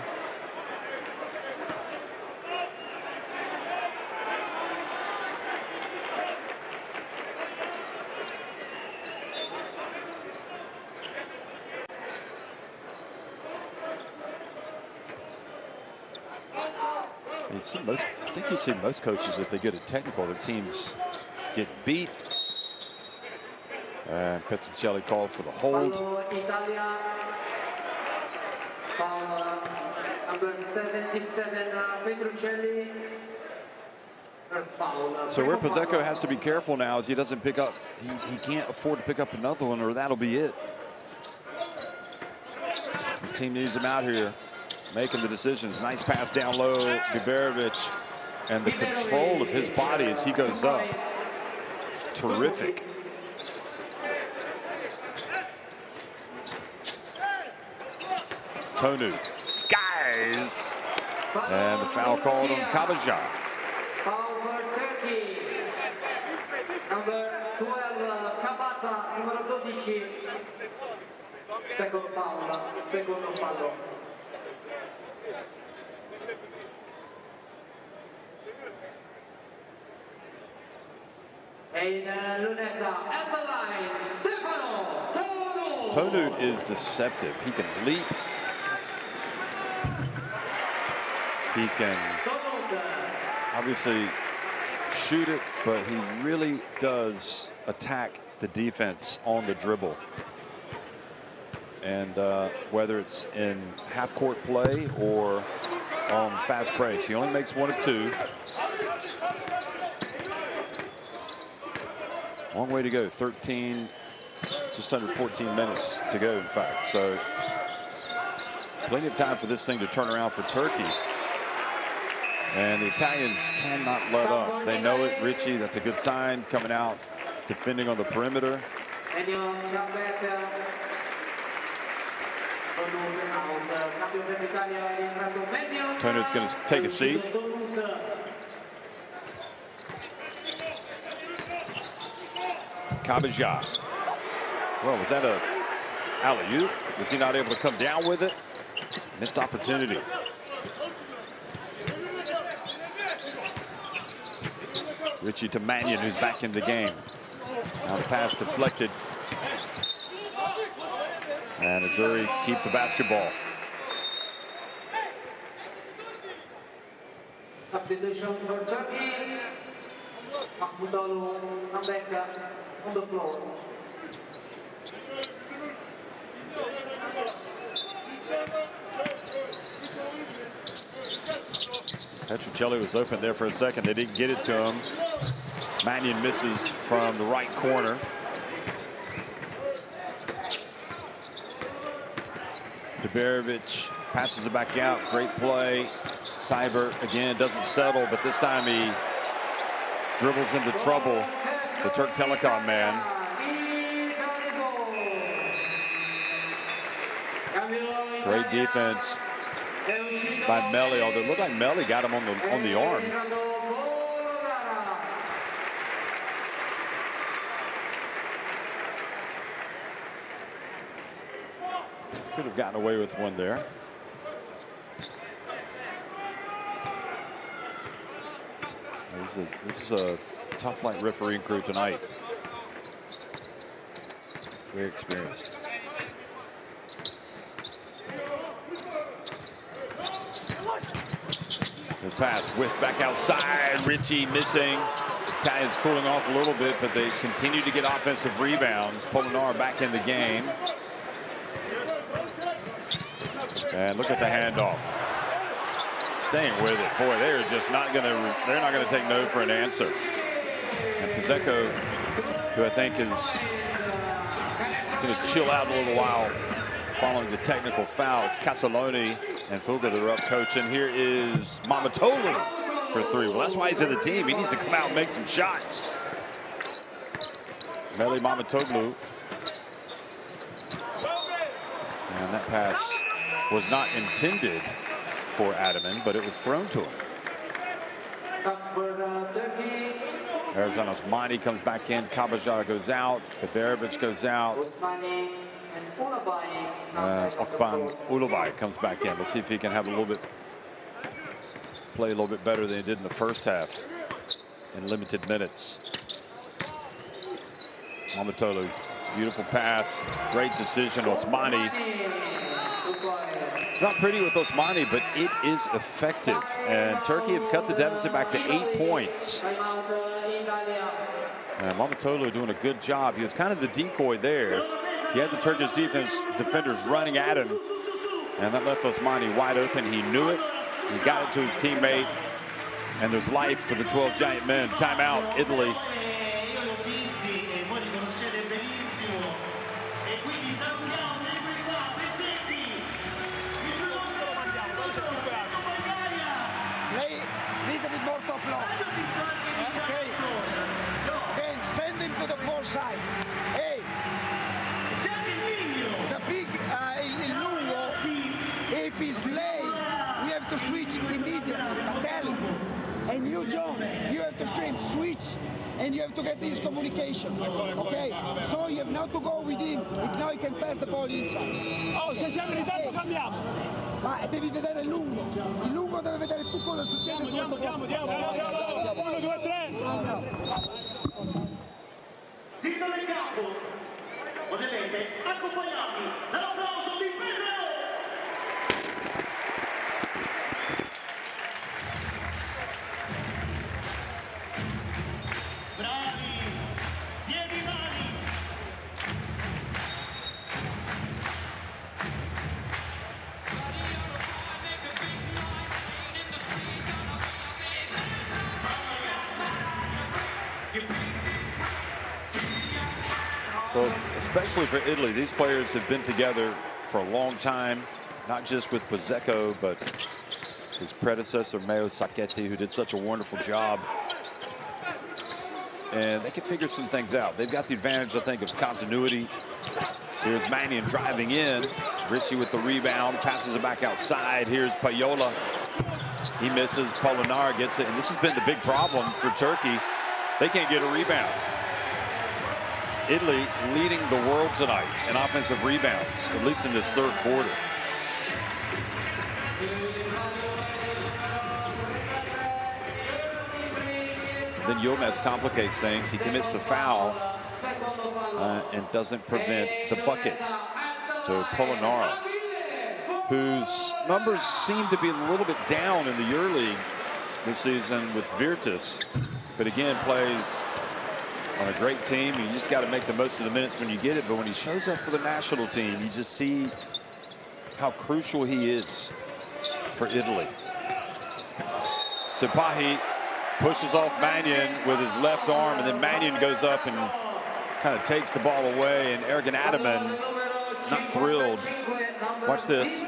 I think you see most coaches, if they get a technical, their teams get beat. And Petricelli called for the hold. So where Pizzeco has to be careful now is he doesn't pick up, he can't afford to pick up another one, or that'll be it. His team needs him out here making the decisions. Nice pass down low, Biberovic, and the control of his body as he goes up. Terrific. Tonu skies, and the foul called on Kabaja. Foul for Turkey. Number 12, Kabata, numero 12. Secondo fallo. Tonu is deceptive. He can leap. He can obviously shoot it, but he really does attack the defense on the dribble. And whether it's in half-court play or on fast breaks, he only makes one of two. Long way to go. 13, just under 14 minutes to go, in fact. So plenty of time for this thing to turn around for Turkey. And the Italians cannot let up. They know it. Richie, that's a good sign, coming out, defending on the perimeter. Turner's going to take a seat. Kabajah. Well, was that a alley-oop? Was he not able to come down with it? Missed opportunity. Richie to Mannion, who's back in the game. Now the pass deflected. And Missouri keep the basketball. Substitution for Turkey. Mahmoudoglu comes back on the floor. Petruccelli was open there for a second. They didn't get it to him. Mannion misses from the right corner. Dubjevic passes it back out. Great play. Seibert again doesn't settle, but this time he dribbles into trouble. The Turk Telekom man. Great defense by Melli, although it looked like Melli got him on the arm. Could have gotten away with one there. This is a tough light refereeing crew tonight. Very experienced. The pass whipped back outside. Richie missing. Tie is cooling off a little bit, but they continue to get offensive rebounds. Polinar back in the game. And look at the handoff. Staying with it. Boy, they're just not gonna take no for an answer. And Pizzeco, who I think is gonna chill out a little while following the technical fouls. Casaloni and Fuga, they're up coaching. Here is Mamatolu for three. Well, that's why he's in the team. He needs to come out and make some shots. Melli Mamatolu. And that pass was not intended for Adaman, but it was thrown to him. Arizona Osmani comes back in. Kabajah goes out. Dubjevic goes out. Okban Ulubai comes back in. Let's see if he can have play a little bit better than he did in the first half in limited minutes. Mamatolu, beautiful pass, great decision. Osmani. It's not pretty with Osmani, but it is effective. And Turkey have cut the deficit back to 8 points. And Mamatolu doing a good job. He was kind of the decoy there. He had the Turkish defenders running at him, and that left Osmani wide open. He knew it. He got it to his teammate, and there's life for the 12 giant men. Timeout, Italy. Play a little bit more top low. Okay. Then send him to the far side. Hey. The big il lungo, if he's late, we have to switch immediately. But tell him. And you, John, you have to scream switch, and you have to get this communication. Okay? So you have now to go with him. If now he can pass the ball inside. Oh, se siamo in ritardo cambiamo. Ma devi vedere il lungo. Il lungo deve vedere tu cosa succede. Andiamo. 1, 2, 3. Titolo in campo. Ovviamente accompagnati dall'applauso di Pedro. Bravi, piedi mani. Well, especially for Italy, these players have been together for a long time, not just with Pizzeco, but his predecessor, Mayo Sacchetti, who did such a wonderful job. And they can figure some things out. They've got the advantage, I think, of continuity. Here's Mannion driving in. Ritchie with the rebound, passes it back outside. Here's Payola. He misses. Polonara gets it, and this has been the big problem for Turkey. They can't get a rebound. Italy leading the world tonight in offensive rebounds, at least in this third quarter. Then Yilmaz complicates things. He commits the foul and doesn't prevent the bucket. So Polonara, whose numbers seem to be a little bit down in the EuroLeague this season with Virtus, but again plays on a great team. You just got to make the most of the minutes when you get it. But when he shows up for the national team, you just see how crucial he is for Italy. Sipahi pushes off Mannion with his left arm, and then Mannion goes up and kind of takes the ball away, and Ergin Ataman not thrilled. Watch this.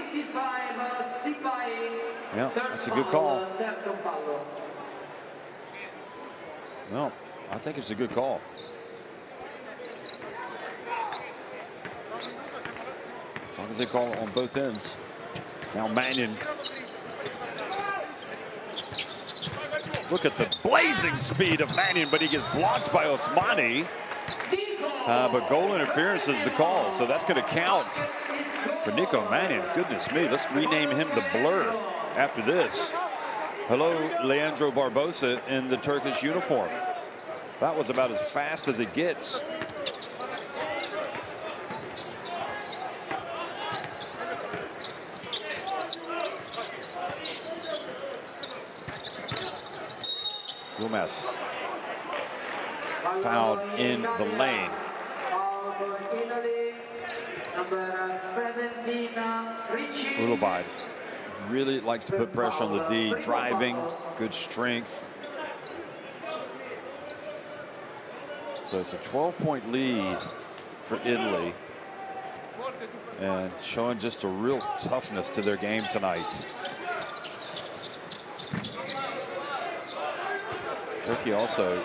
Yeah, that's a good call. Well, I think it's a good call. As long as they call it on both ends. Now Mannion. Look at the blazing speed of Mannion, but he gets blocked by Osmani. But goal interference is the call, so that's going to count for Nico Mannion. Goodness me, let's rename him the Blur after this. Hello, Leandro Barbosa in the Turkish uniform. That was about as fast as it gets. Yilmaz fouled in the lane. Ulubide really likes to put pressure on the D, driving, good strength. So it's a 12-point lead for Italy, and showing just a real toughness to their game tonight. Turkey also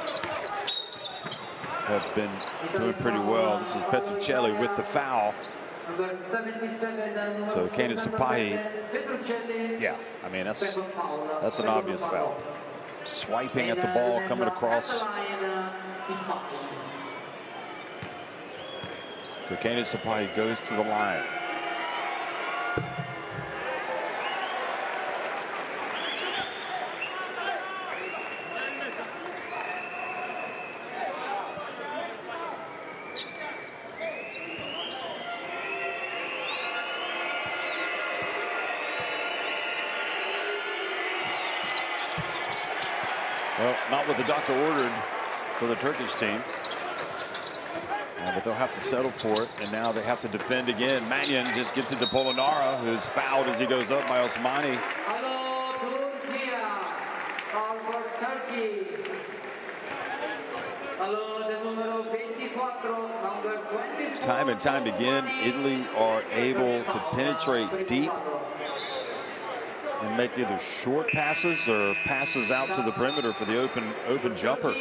have been doing pretty well. This is Petruccelli with the foul. So Canis Sipahi, yeah, I mean, that's an obvious foul. Swiping at the ball, coming across. So Canis Sipahi goes to the line. Well, not what the doctor ordered for the Turkish team. But they'll have to settle for it, and now they have to defend again. Mannion just gets it to Polonara, who's fouled as he goes up by Osmani. Time and time again, Italy are able to penetrate deep and make either short passes or passes out to the perimeter for the open jumper.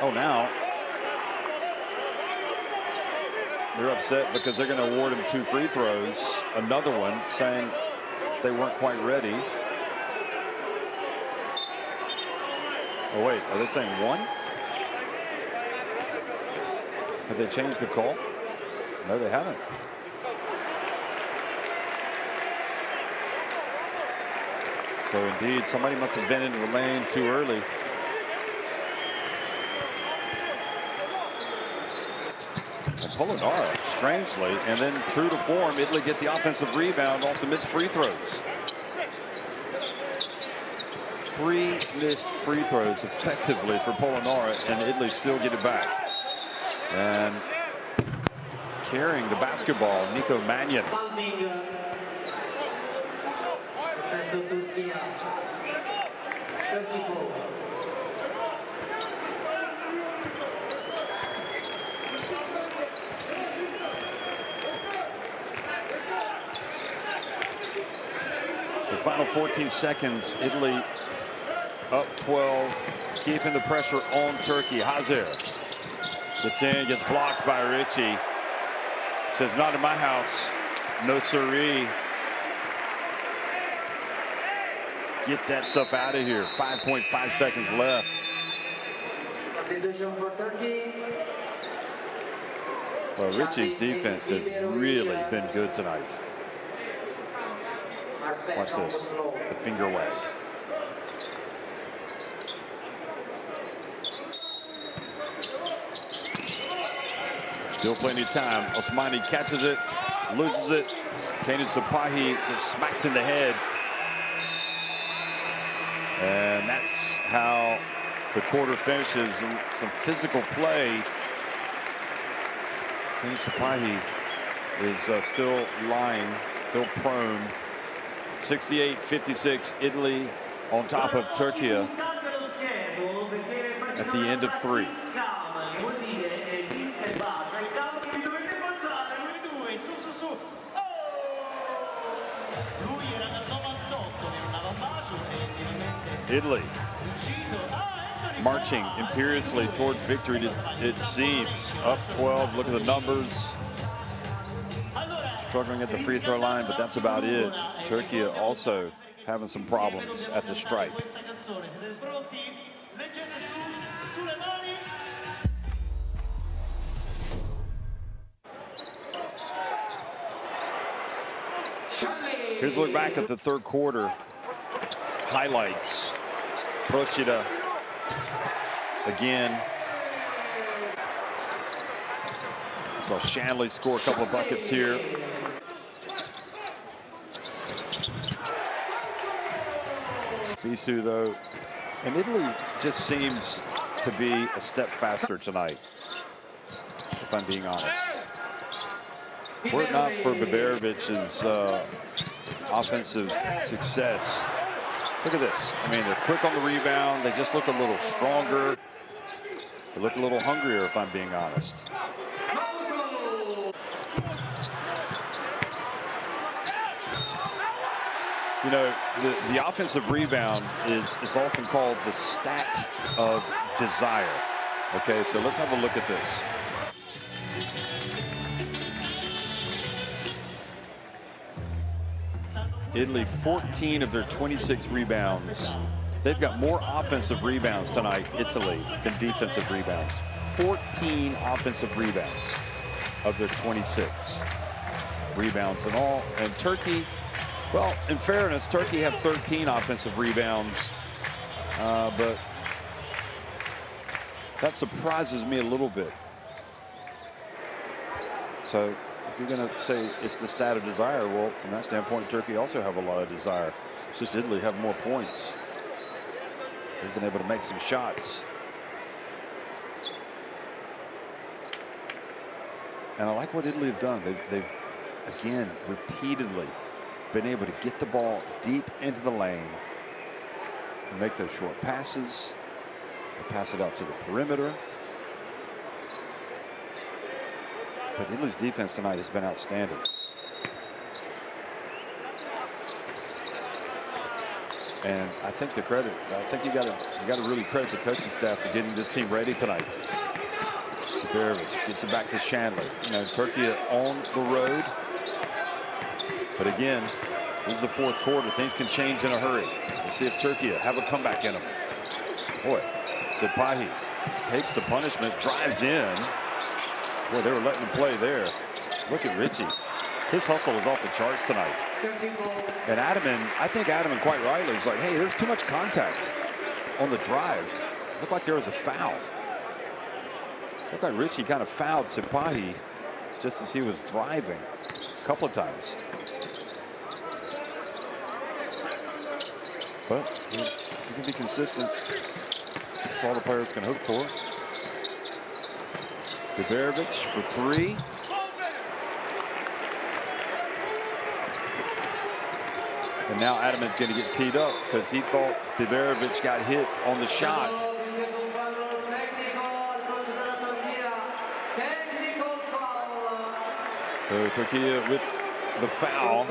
Oh, now they're upset because they're going to award him 2 free throws. Another one, saying they weren't quite ready. Oh, wait, are they saying 1? Have they changed the call? No, they haven't. So indeed, somebody must have been into the lane too early. And Polonara, strangely, and then true to form, Italy get the offensive rebound off the missed free throws. 3 missed free throws effectively for Polonara, and Italy still get it back. And carrying the basketball, Nico Mannion. The final 14 seconds, Italy up 12, keeping the pressure on Turkey. Hazer gets in, gets blocked by Ricci. Says, not in my house, no siree. Get that stuff out of here. 5.5 seconds left. Well, Ricci's defense has really been good tonight. Watch this, the finger wag. Still plenty of time. Osmani catches it, loses it. Kanan Sapahi gets smacked in the head. And that's how the quarter finishes. And some physical play. Kanan Sapahi is still lying, still prone. 68-56, Italy on top of Turkey at the end of 3. Italy marching imperiously towards victory, it seems. Up 12, look at the numbers. Struggling at the free throw line, but that's about it. Turkey also having some problems at the stripe. Here's a look back at the third quarter. Highlights. Procida again. Saw Shanley score a couple of buckets here. Spissu, though, and Italy just seems to be a step faster tonight, if I'm being honest. Were it not for Biberovic's offensive success. Look at this. I mean, they're quick on the rebound. They just look a little stronger. They look a little hungrier, if I'm being honest. You know, the offensive rebound is often called the stat of desire. Okay, so let's have a look at this. Italy, 14 of their 26 rebounds. They've got more offensive rebounds tonight, Italy, than defensive rebounds. 14 offensive rebounds of their 26 rebounds in all. And Turkey, well, in fairness, Turkey have 13 offensive rebounds, but that surprises me a little bit. So if you're going to say it's the stat of desire, well, from that standpoint, Turkey also have a lot of desire. It's just Italy have more points. They've been able to make some shots. And I like what Italy have done. They've again, repeatedly been able to get the ball deep into the lane and make those short passes. They pass it out to the perimeter. But Italy's defense tonight has been outstanding. And I think the credit, I think you got to really credit the coaching staff for getting this team ready tonight. Biberovic gets it back to Shanley. You know, Turkey on the road. But again, this is the fourth quarter. Things can change in a hurry. Let's see if Turkey have a comeback in them. Boy, Sipahi takes the punishment, drives in. Boy, they were letting him play there. Look at Ricci. His hustle is off the charts tonight. And Adaman, I think Adaman quite rightly is like, hey, there's too much contact on the drive. Looked like there was a foul. Looked like Ricci kind of fouled Sipahi just as he was driving a couple of times. But he can be consistent. That's all the players can hope for. Biberovic for three. And now Adaman's going to get teed up because he thought Biberovic got hit on the shot. So Turkey with the foul.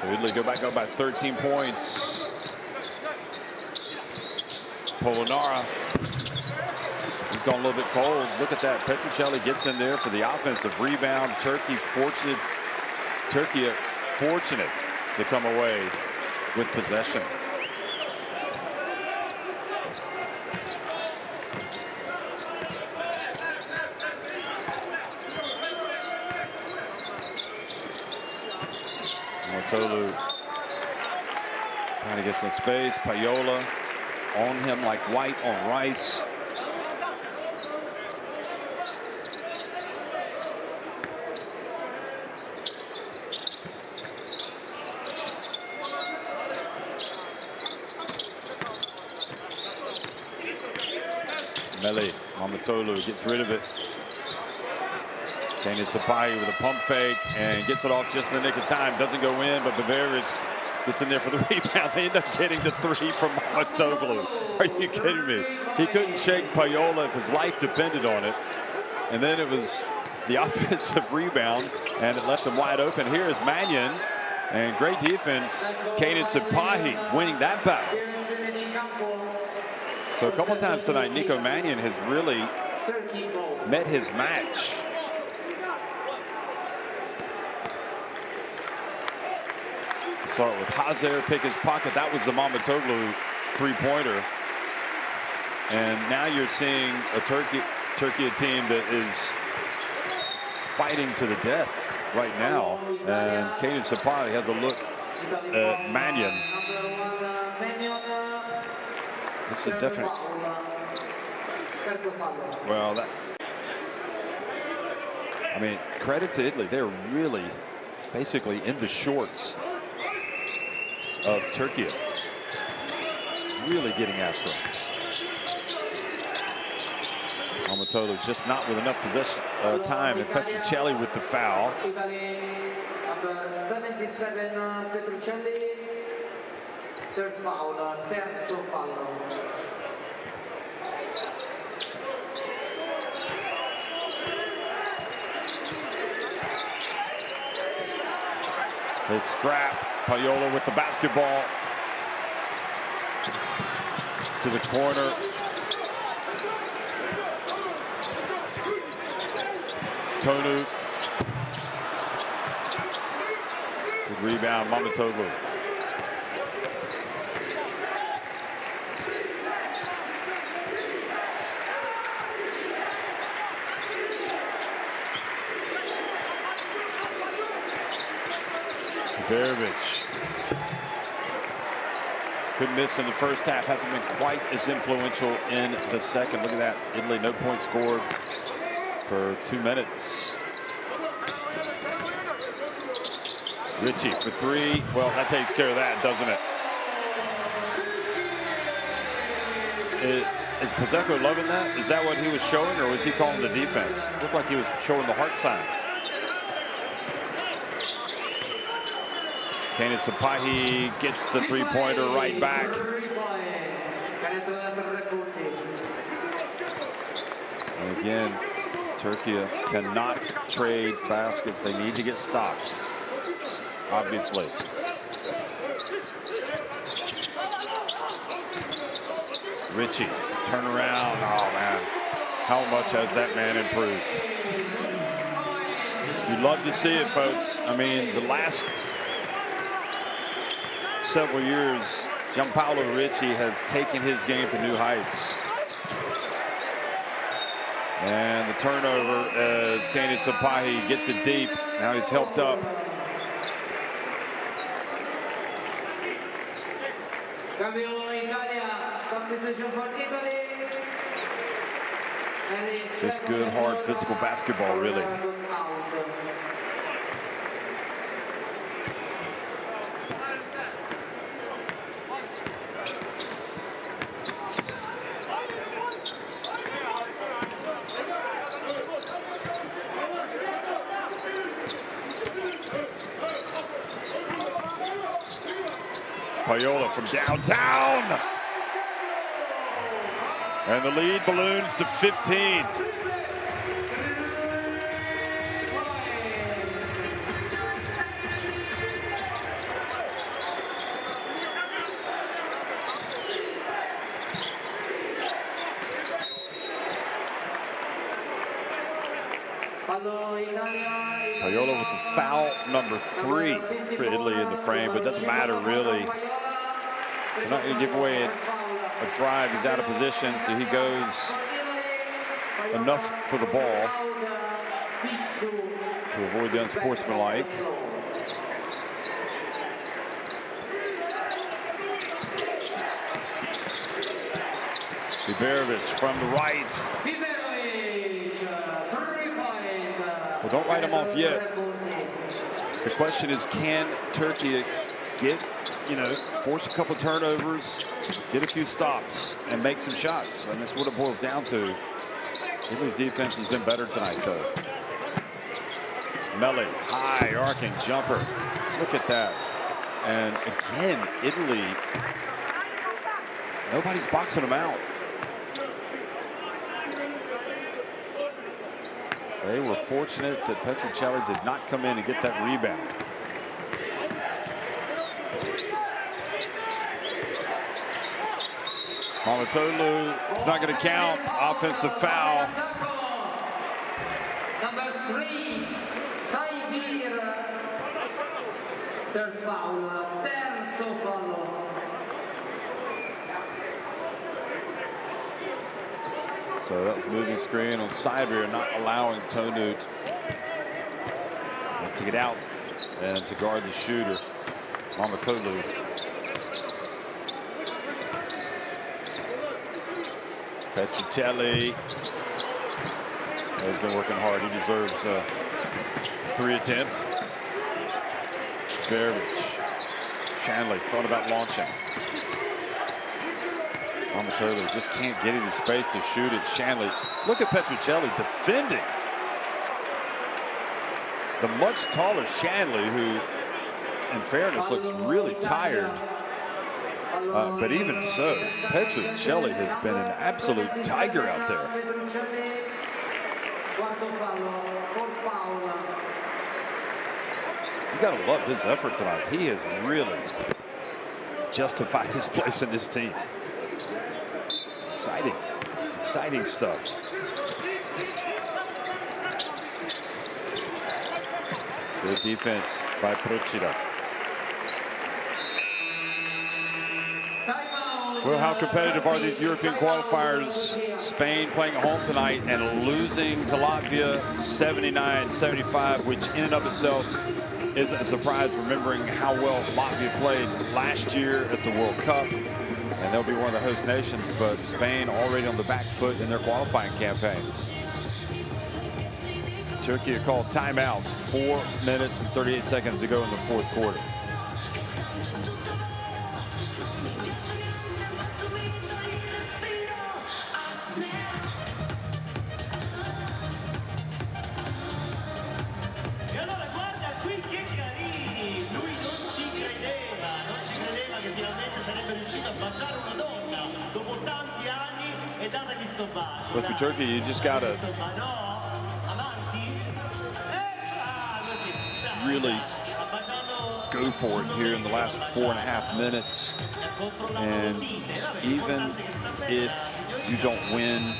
So Italy go back up by 13 points. Polonara. He's gone a little bit cold. Look at that. Petruccelli gets in there for the offensive rebound. Turkey fortunate to come away with possession. Tolu trying to get some space. Payola on him like white on rice. Meli Mamatolu gets rid of it. Kane Sapai with a pump fake and gets it off just in the nick of time. Doesn't go in, but Bavaris gets in there for the rebound. They end up getting the three from Mamatoglu. Are you kidding me? He couldn't shake Payola if his life depended on it. And then it was the offensive rebound, and it left him wide open. Here is Mannion, and great defense. Kane Sapai winning that battle. So a couple times tonight, Nico Mannion has really met his match. Start with Hazer, pick his pocket. That was the Mamatoglu three-pointer. And now you're seeing a Turkey team that is fighting to the death right now. And Kane Sapai has a look at Mannion. It's a definite. Well, that. I mean, credit to Italy. They're really basically in the shorts of Turkey. Really getting after him. Mamatoglu just not with enough possession time, and Petruccelli with the foul. Third foul, terzo fallo. They strap Payola with the basketball to the corner. Tonu. Good rebound, Mamatoglu. Berovich couldn't miss in the first half. Hasn't been quite as influential in the second. Look at that. Italy, no points scored for 2 minutes. Ricci for three. Well, that takes care of that, doesn't it? Is Pozzecco loving that? Is that what he was showing, or was he calling the defense? It looked like he was showing the heart sign. Kane Sapai gets the three-pointer right back. And again, Turkey cannot trade baskets. They need to get stops, obviously. Ricci, turn around. Oh, man. How much has that man improved? You'd love to see it, folks. I mean, the last several years, Gianpaolo Ricci has taken his game to new heights. And the turnover as Kane Sapai gets it deep. Now he's helped up. Just good, hard, physical basketball, really. Payola from downtown. And the lead balloons to 15. Paiola with the foul number 3 for Italy in the frame, but it doesn't matter really. They're not going to give away a drive. He's out of position, so he goes enough for the ball to avoid the unsportsmanlike. Iberovic from the right. Well, don't write him off yet. The question is, can Turkey get, force a couple turnovers, get a few stops, and make some shots? And that's what it boils down to. Italy's defense has been better tonight, though. Melli, high arcing jumper. Look at that. And again, Italy, nobody's boxing them out. They were fortunate that Petruccelli did not come in and get that rebound. Mamatolu, it's not going to count. Offensive foul. Number 3, Saibir. Third foul, terzo fallo. So that was moving screen on Saibir, not allowing Tonut to get out and to guard the shooter, Mamatolu. Petruccelli has been working hard. He deserves a 3 attempt. Berovich. Shanley thought about launching. Mamatolu just can't get any space to shoot it. Shanley, look at Petruccelli defending. The much taller Shanley, who, in fairness, looks really tired. But even so, Petruccelli has been an absolute tiger out there. You gotta love his effort tonight. He has really justified his place in this team. Exciting, exciting stuff. Good defense by Procida. Well, how competitive are these European qualifiers? Spain playing at home tonight and losing to Latvia 79-75, which in and of itself isn't a surprise, remembering how well Latvia played last year at the World Cup. And they'll be one of the host nations, but Spain already on the back foot in their qualifying campaign. Turkey called timeout. 4 minutes and 38 seconds to go in the 4th quarter. But for Turkey, you just got to really go for it here in the last 4.5 minutes. And even if you don't win,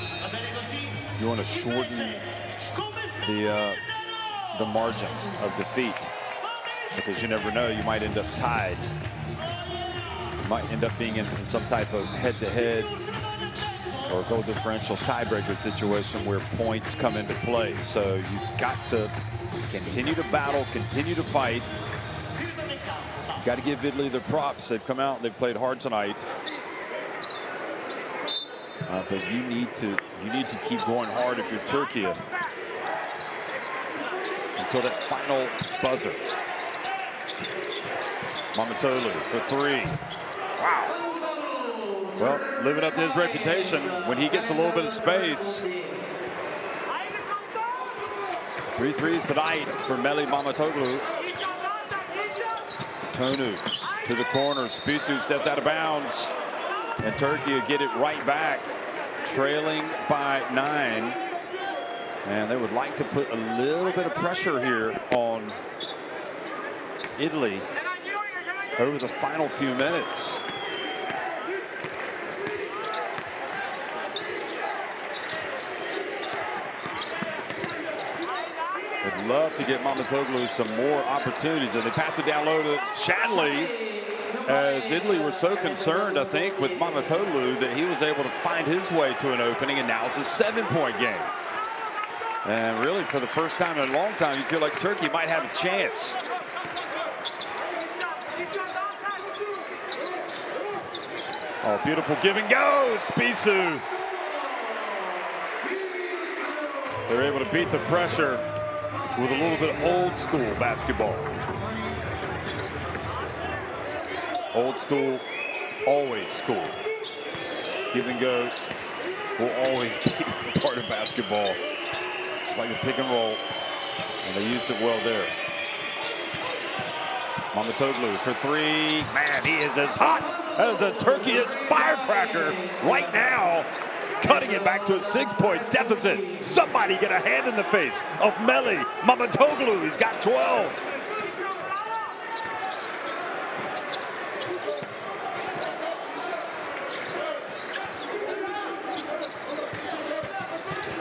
you want to shorten the margin of defeat, because you never know, you might end up tied. You might end up being in some type of head-to-head or goal differential tiebreaker situation where points come into play. So you've got to continue to battle, continue to fight. You've got to give Italy their props. They've come out, they've played hard tonight. But you need to keep going hard if you're Turkey until that final buzzer. Mamatolu for 3. Wow. Well, living up to his reputation, when he gets a little bit of space. 3 threes tonight for Melli Mamatolu. Tonu to the corner. Spisu stepped out of bounds. And Turkey will get it right back, trailing by 9. And they would like to put a little bit of pressure here on Italy over the final few minutes. They'd love to get Mamatoğlu some more opportunities, and they pass it down low to Shanley, as Italy were so concerned, I think, with Mamatoğlu that he was able to find his way to an opening, and now it's a 7-point game. And really, for the first time in a long time, you feel like Turkey might have a chance. Oh, beautiful give and go, Spissu. They're able to beat the pressure with a little bit of old school basketball. Old school, always school. Give and go will always be part of basketball. It's like the pick and roll, and they used it well there. Mamatoğlu for three. Man, he is as hot as a Turkish firecracker right now. Cutting it back to a 6-point deficit. Somebody get a hand in the face of Melih Mamatoğlu. He's got 12.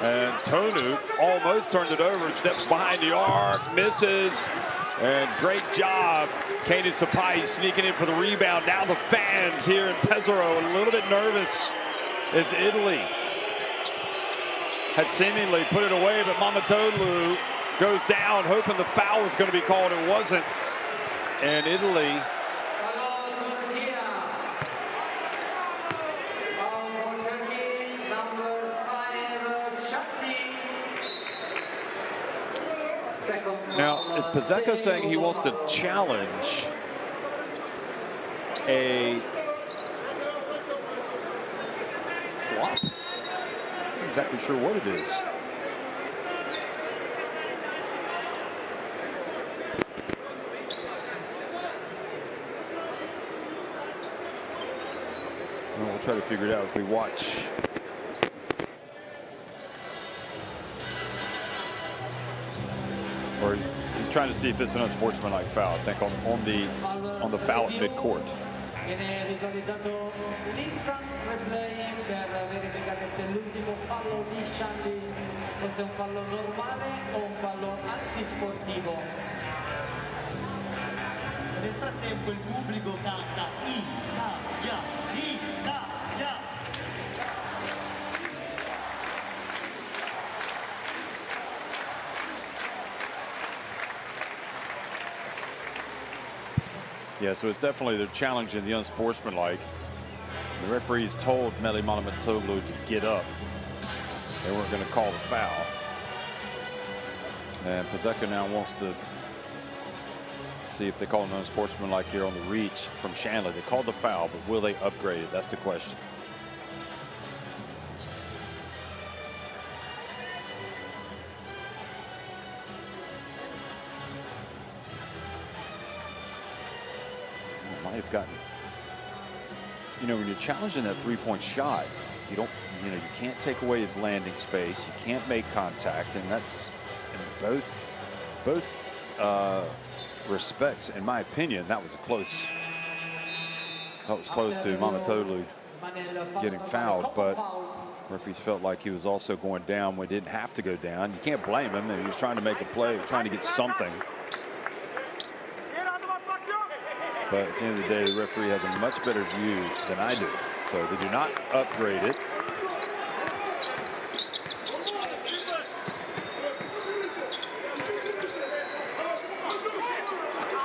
And Tonu almost turned it over, steps behind the arc, misses, and great job. Kane Sapai sneaking in for the rebound. Now the fans here in Pesaro a little bit nervous as Italy had seemingly put it away, but Mamatoğlu goes down, hoping the foul was going to be called. It wasn't, and Italy now, is Pizeko saying he wants to challenge a flop? I'm not exactly sure what it is. Well, we'll try to figure it out as we watch. Or he's trying to see if it's an unsportsmanlike foul, I think, on the foul at midcourt. Viene visualizzato l'instant replay per verificare se l'ultimo fallo di Shanley fosse un fallo normale o un fallo antisportivo. Nel frattempo il pubblico canta Italia, Italia. Yeah, so it's definitely they're challenging the unsportsmanlike. The referees told Melih Mamatoğlu to get up. They weren't going to call the foul. And Pizeko now wants to see if they call an unsportsmanlike here on the reach from Shanley. They called the foul, but will they upgrade it? That's the question. Have gotten, you know, when you're challenging that three-point shot, you don't, you know, you can't take away his landing space, you can't make contact, and that's in both respects, in my opinion, that was close to Mamatoğlu getting fouled, but referees felt like he was also going down when he didn't have to go down. You can't blame him. He was trying to make a play, trying to get something. But at the end of the day, the referee has a much better view than I do. So they do not upgrade it.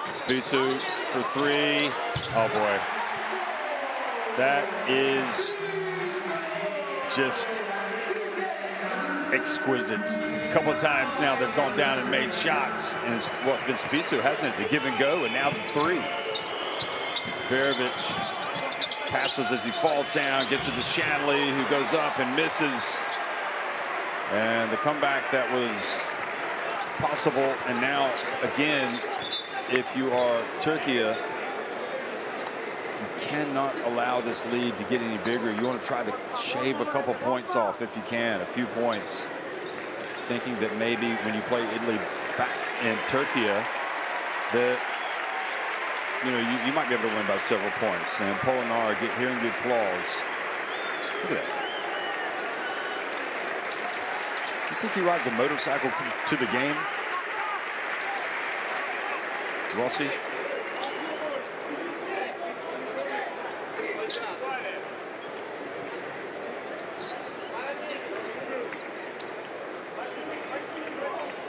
Spissu for three. Oh boy. That is just exquisite. A couple of times now they've gone down and made shots. And it's been Spissu, hasn't it? The give and go, and now the three. Berovic passes as he falls down, gets it to Shanley, who goes up and misses. And the comeback that was possible. And now, again, if you are Turkey, you cannot allow this lead to get any bigger. You want to try to shave a couple points off if you can, a few points. Thinking that maybe when you play Italy back in Turkey, that you know, you might be able to win by several points. And Polinar hearing the applause. Look at that. You think he rides a motorcycle to the game? Rossi.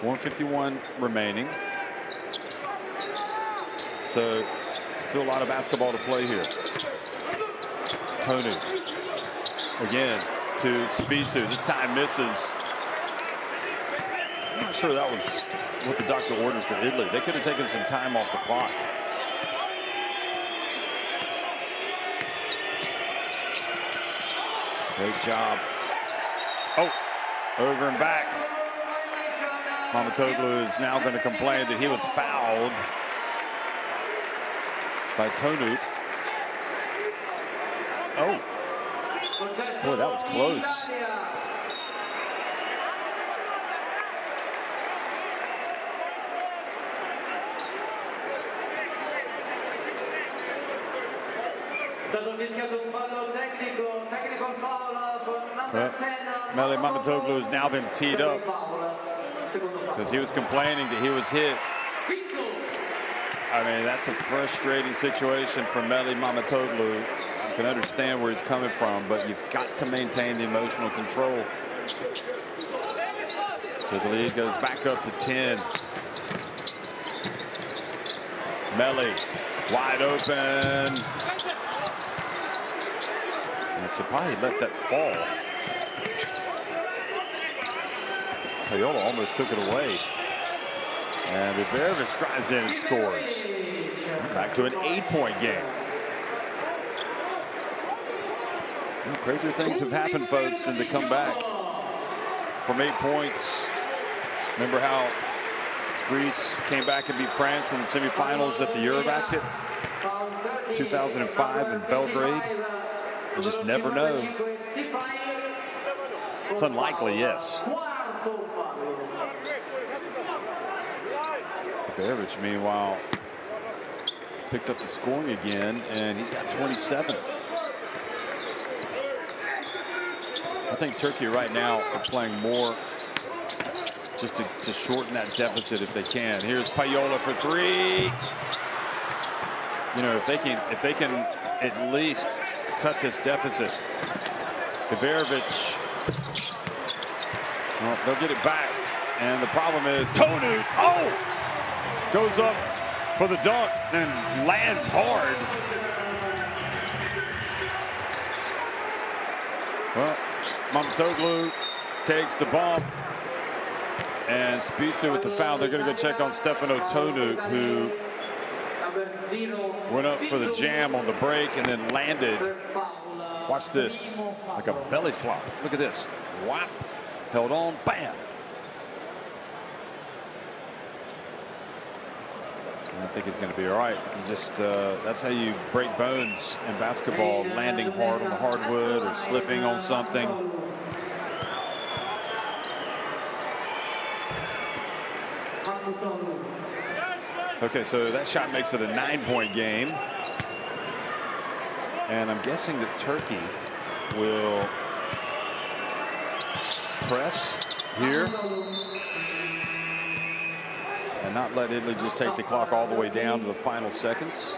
.151 remaining. So still a lot of basketball to play here. Tonu again to Spisu. This time misses. I'm not sure that was what the doctor ordered for Italy. They could have taken some time off the clock. Great job. Oh, over and back. Mamatoglu is now going to complain that he was fouled by Tonut. Oh, boy, that was close. Meli Mamatoglu has now been teed up because he was complaining that he was hit. I mean, that's a frustrating situation for Meli Mamatoglu. You can understand where he's coming from, but you've got to maintain the emotional control. So the lead goes back up to 10. Meli wide open. And Sapai let that fall. Payola almost took it away. And Iberovic drives in and scores. Back to an 8-point game. Well, crazier things have happened, folks, in the comeback from 8 points. Remember how Greece came back and beat France in the semifinals at the EuroBasket? 2005 in Belgrade. You just never know. It's unlikely, yes. Iberovic, meanwhile, picked up the scoring again, and he's got 27. I think Turkey right now are playing more just to shorten that deficit if they can. Here's Payola for three. You know, if they can at least cut this deficit, Iberovic, well, they'll get it back. And the problem is Tonu, goes up for the dunk and lands hard. Well, Mamatoglu takes the bump, and Spisu with the foul. They're going to go check on Stefano Tonu, who went up for the jam on the break and then landed. Watch this, like a belly flop. Look at this. Whap, held on, bam. I think he's going to be all right. You just that's how you break bones in basketball, landing hard on the hardwood or slipping on something. Okay, so that shot makes it a 9-point game. And I'm guessing that Turkey will press here and not let Italy just take the clock all the way down to the final seconds.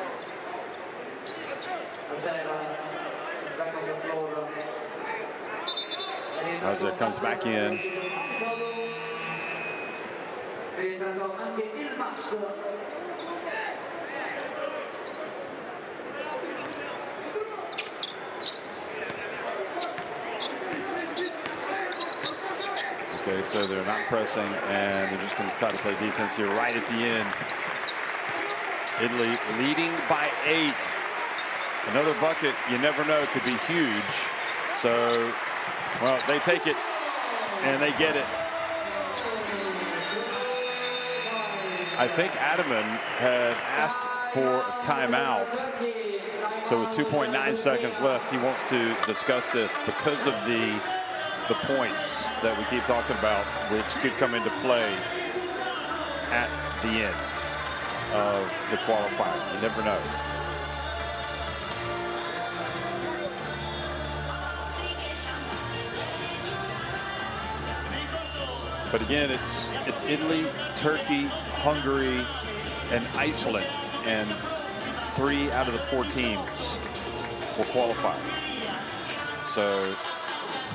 Hazard comes back in. Okay, so they're not pressing, and they're just going to try to play defense here right at the end. Italy leading by 8. Another bucket, you never know, could be huge. So, well, they take it, and they get it. I think Ataman had asked for a timeout. So with 2.9 seconds left, he wants to discuss this because of the points that we keep talking about, which could come into play at the end of the qualifier. You never know. But again, it's Italy, Turkey, Hungary, and Iceland, and 3 out of the 4 teams will qualify. So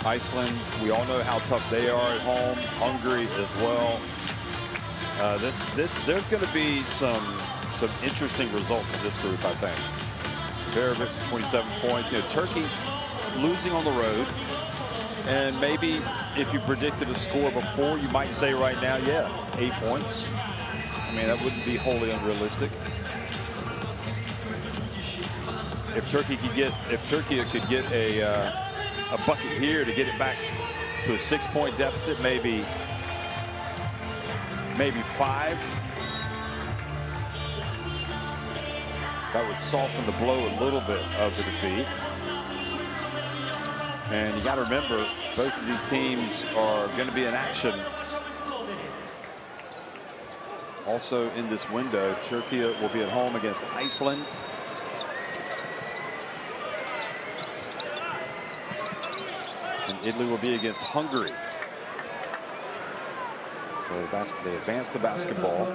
Iceland, we all know how tough they are at home. Hungary as well. There's going to be some interesting results in this group, I think. Verovic, 27 points. You know, Turkey losing on the road, and maybe if you predicted a score before, you might say right now, yeah, 8 points. I mean, that wouldn't be wholly unrealistic. If Turkey could get a bucket here to get it back to a 6-point deficit, maybe 5. That would soften the blow a little bit of the defeat. And you got to remember, both of these teams are going to be in action. Also in this window, Turkey will be at home against Iceland. And Italy will be against Hungary. So they advance to basketball.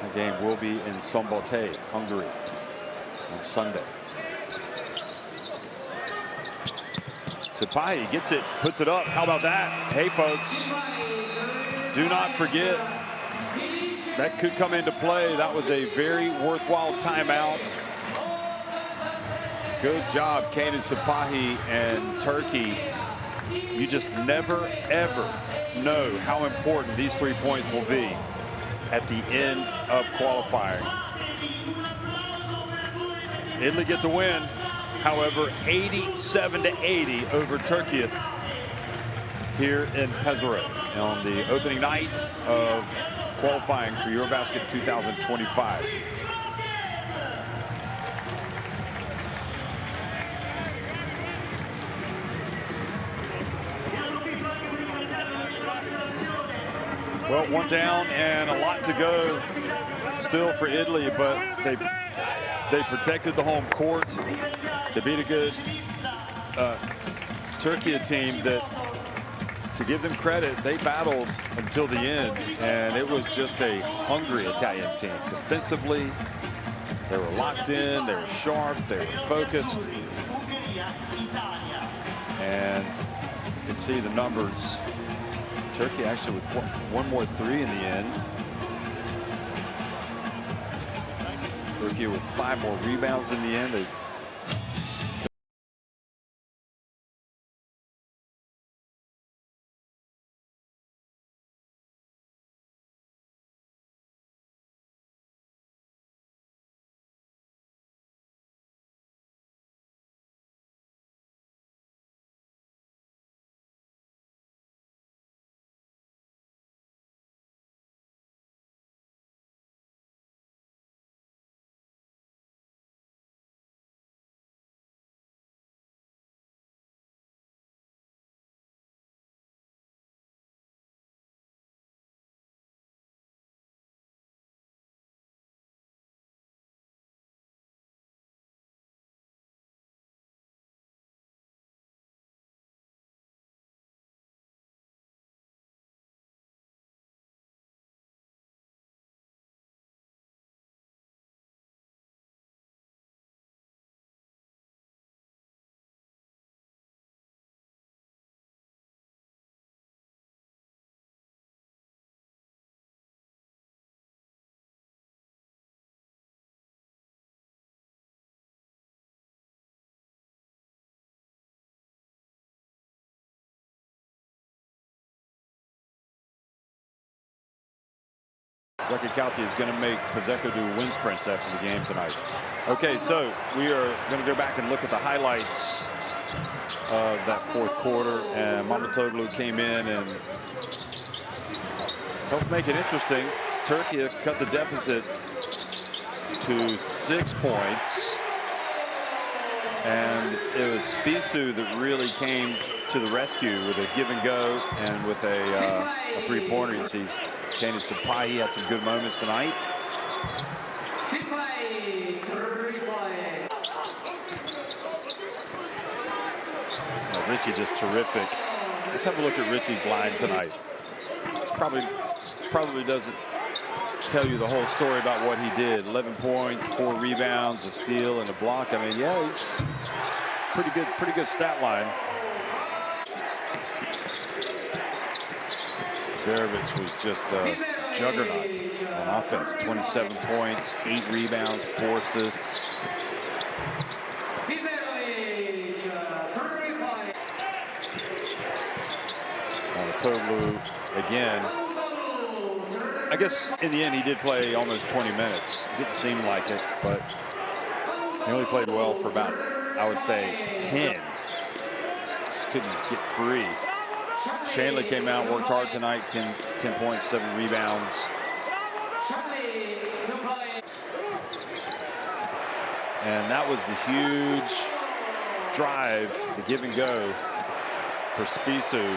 The game will be in Szombathely, Hungary, on Sunday. Sipahi gets it, puts it up. How about that? Hey, folks, do not forget, that could come into play. That was a very worthwhile timeout. Good job, Kenan Sipahi and Turkey. You just never, ever know how important these 3 points will be at the end of qualifying. Italy get the win, however, 87-80 over Turkey here in Pesaro on the opening night of qualifying for EuroBasket 2025. Well, 1 down and a lot to go still for Italy, but they protected the home court. They beat a good Turkey team that, to give them credit, they battled until the end, and it was just a hungry Italian team. Defensively, they were locked in, they were sharp, they were focused, and you can see the numbers. Turkey actually with one more 3 in the end. Turkey with 5 more rebounds in the end. Recalcati is going to make Pizzeco do wind sprints after the game tonight. Okay, so we are going to go back and look at the highlights of that 4th quarter. And Mamatoğlu came in and helped make it interesting. Turkey cut the deficit to 6 points. And it was Spisu that really came to the rescue with a give and go and with a 3-pointer. You see Kenan Sipahi had some good moments tonight. Richie just terrific. Let's have a look at Richie's line tonight. It's probably probably doesn't tell you the whole story about what he did. 11 points, 4 rebounds, a steal, and a block. I mean, yeah, he's pretty good stat line. Berovich was just a juggernaut on offense. 27 points, 8 rebounds, 4 assists. Toglu again. I guess in the end he did play almost 20 minutes. Didn't seem like it, but he only played well for about, I would say, 10. Just couldn't get free. Shanley came out, worked hard tonight. 10 points, 7 rebounds. And that was the huge drive, the give and go for Spissu.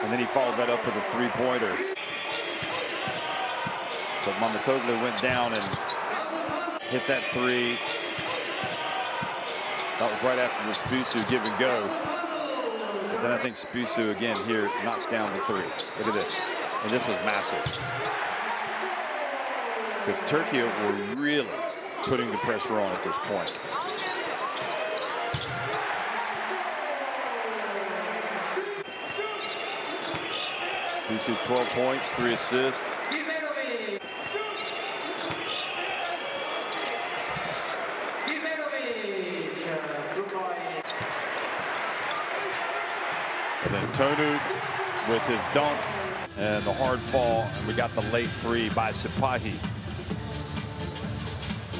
And then he followed that up with a 3-pointer. But Mamatoğlu went down and hit that 3. That was right after the Spissu give and go. But then I think Spissu again here knocks down the 3. Look at this. And this was massive. Because Türkiye were really putting the pressure on at this point. Spissu 12 points, 3 assists. And then Tonu with his dunk and the hard fall, and we got the late 3 by Sipahi.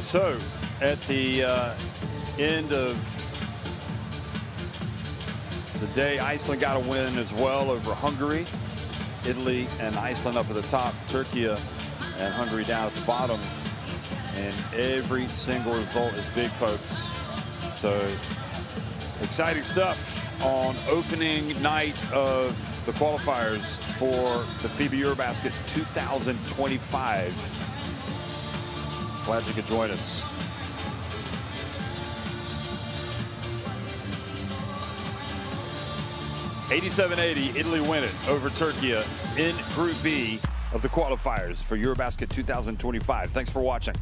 So at the end of the day, Iceland got a win as well over Hungary. Italy and Iceland up at the top, Türkiye and Hungary down at the bottom. And every single result is big, folks. So exciting stuff on opening night of the qualifiers for the FIBA EuroBasket 2025. Glad you could join us. (87-80), Italy win it over Türkiye in Group B of the qualifiers for EuroBasket 2025. Thanks for watching.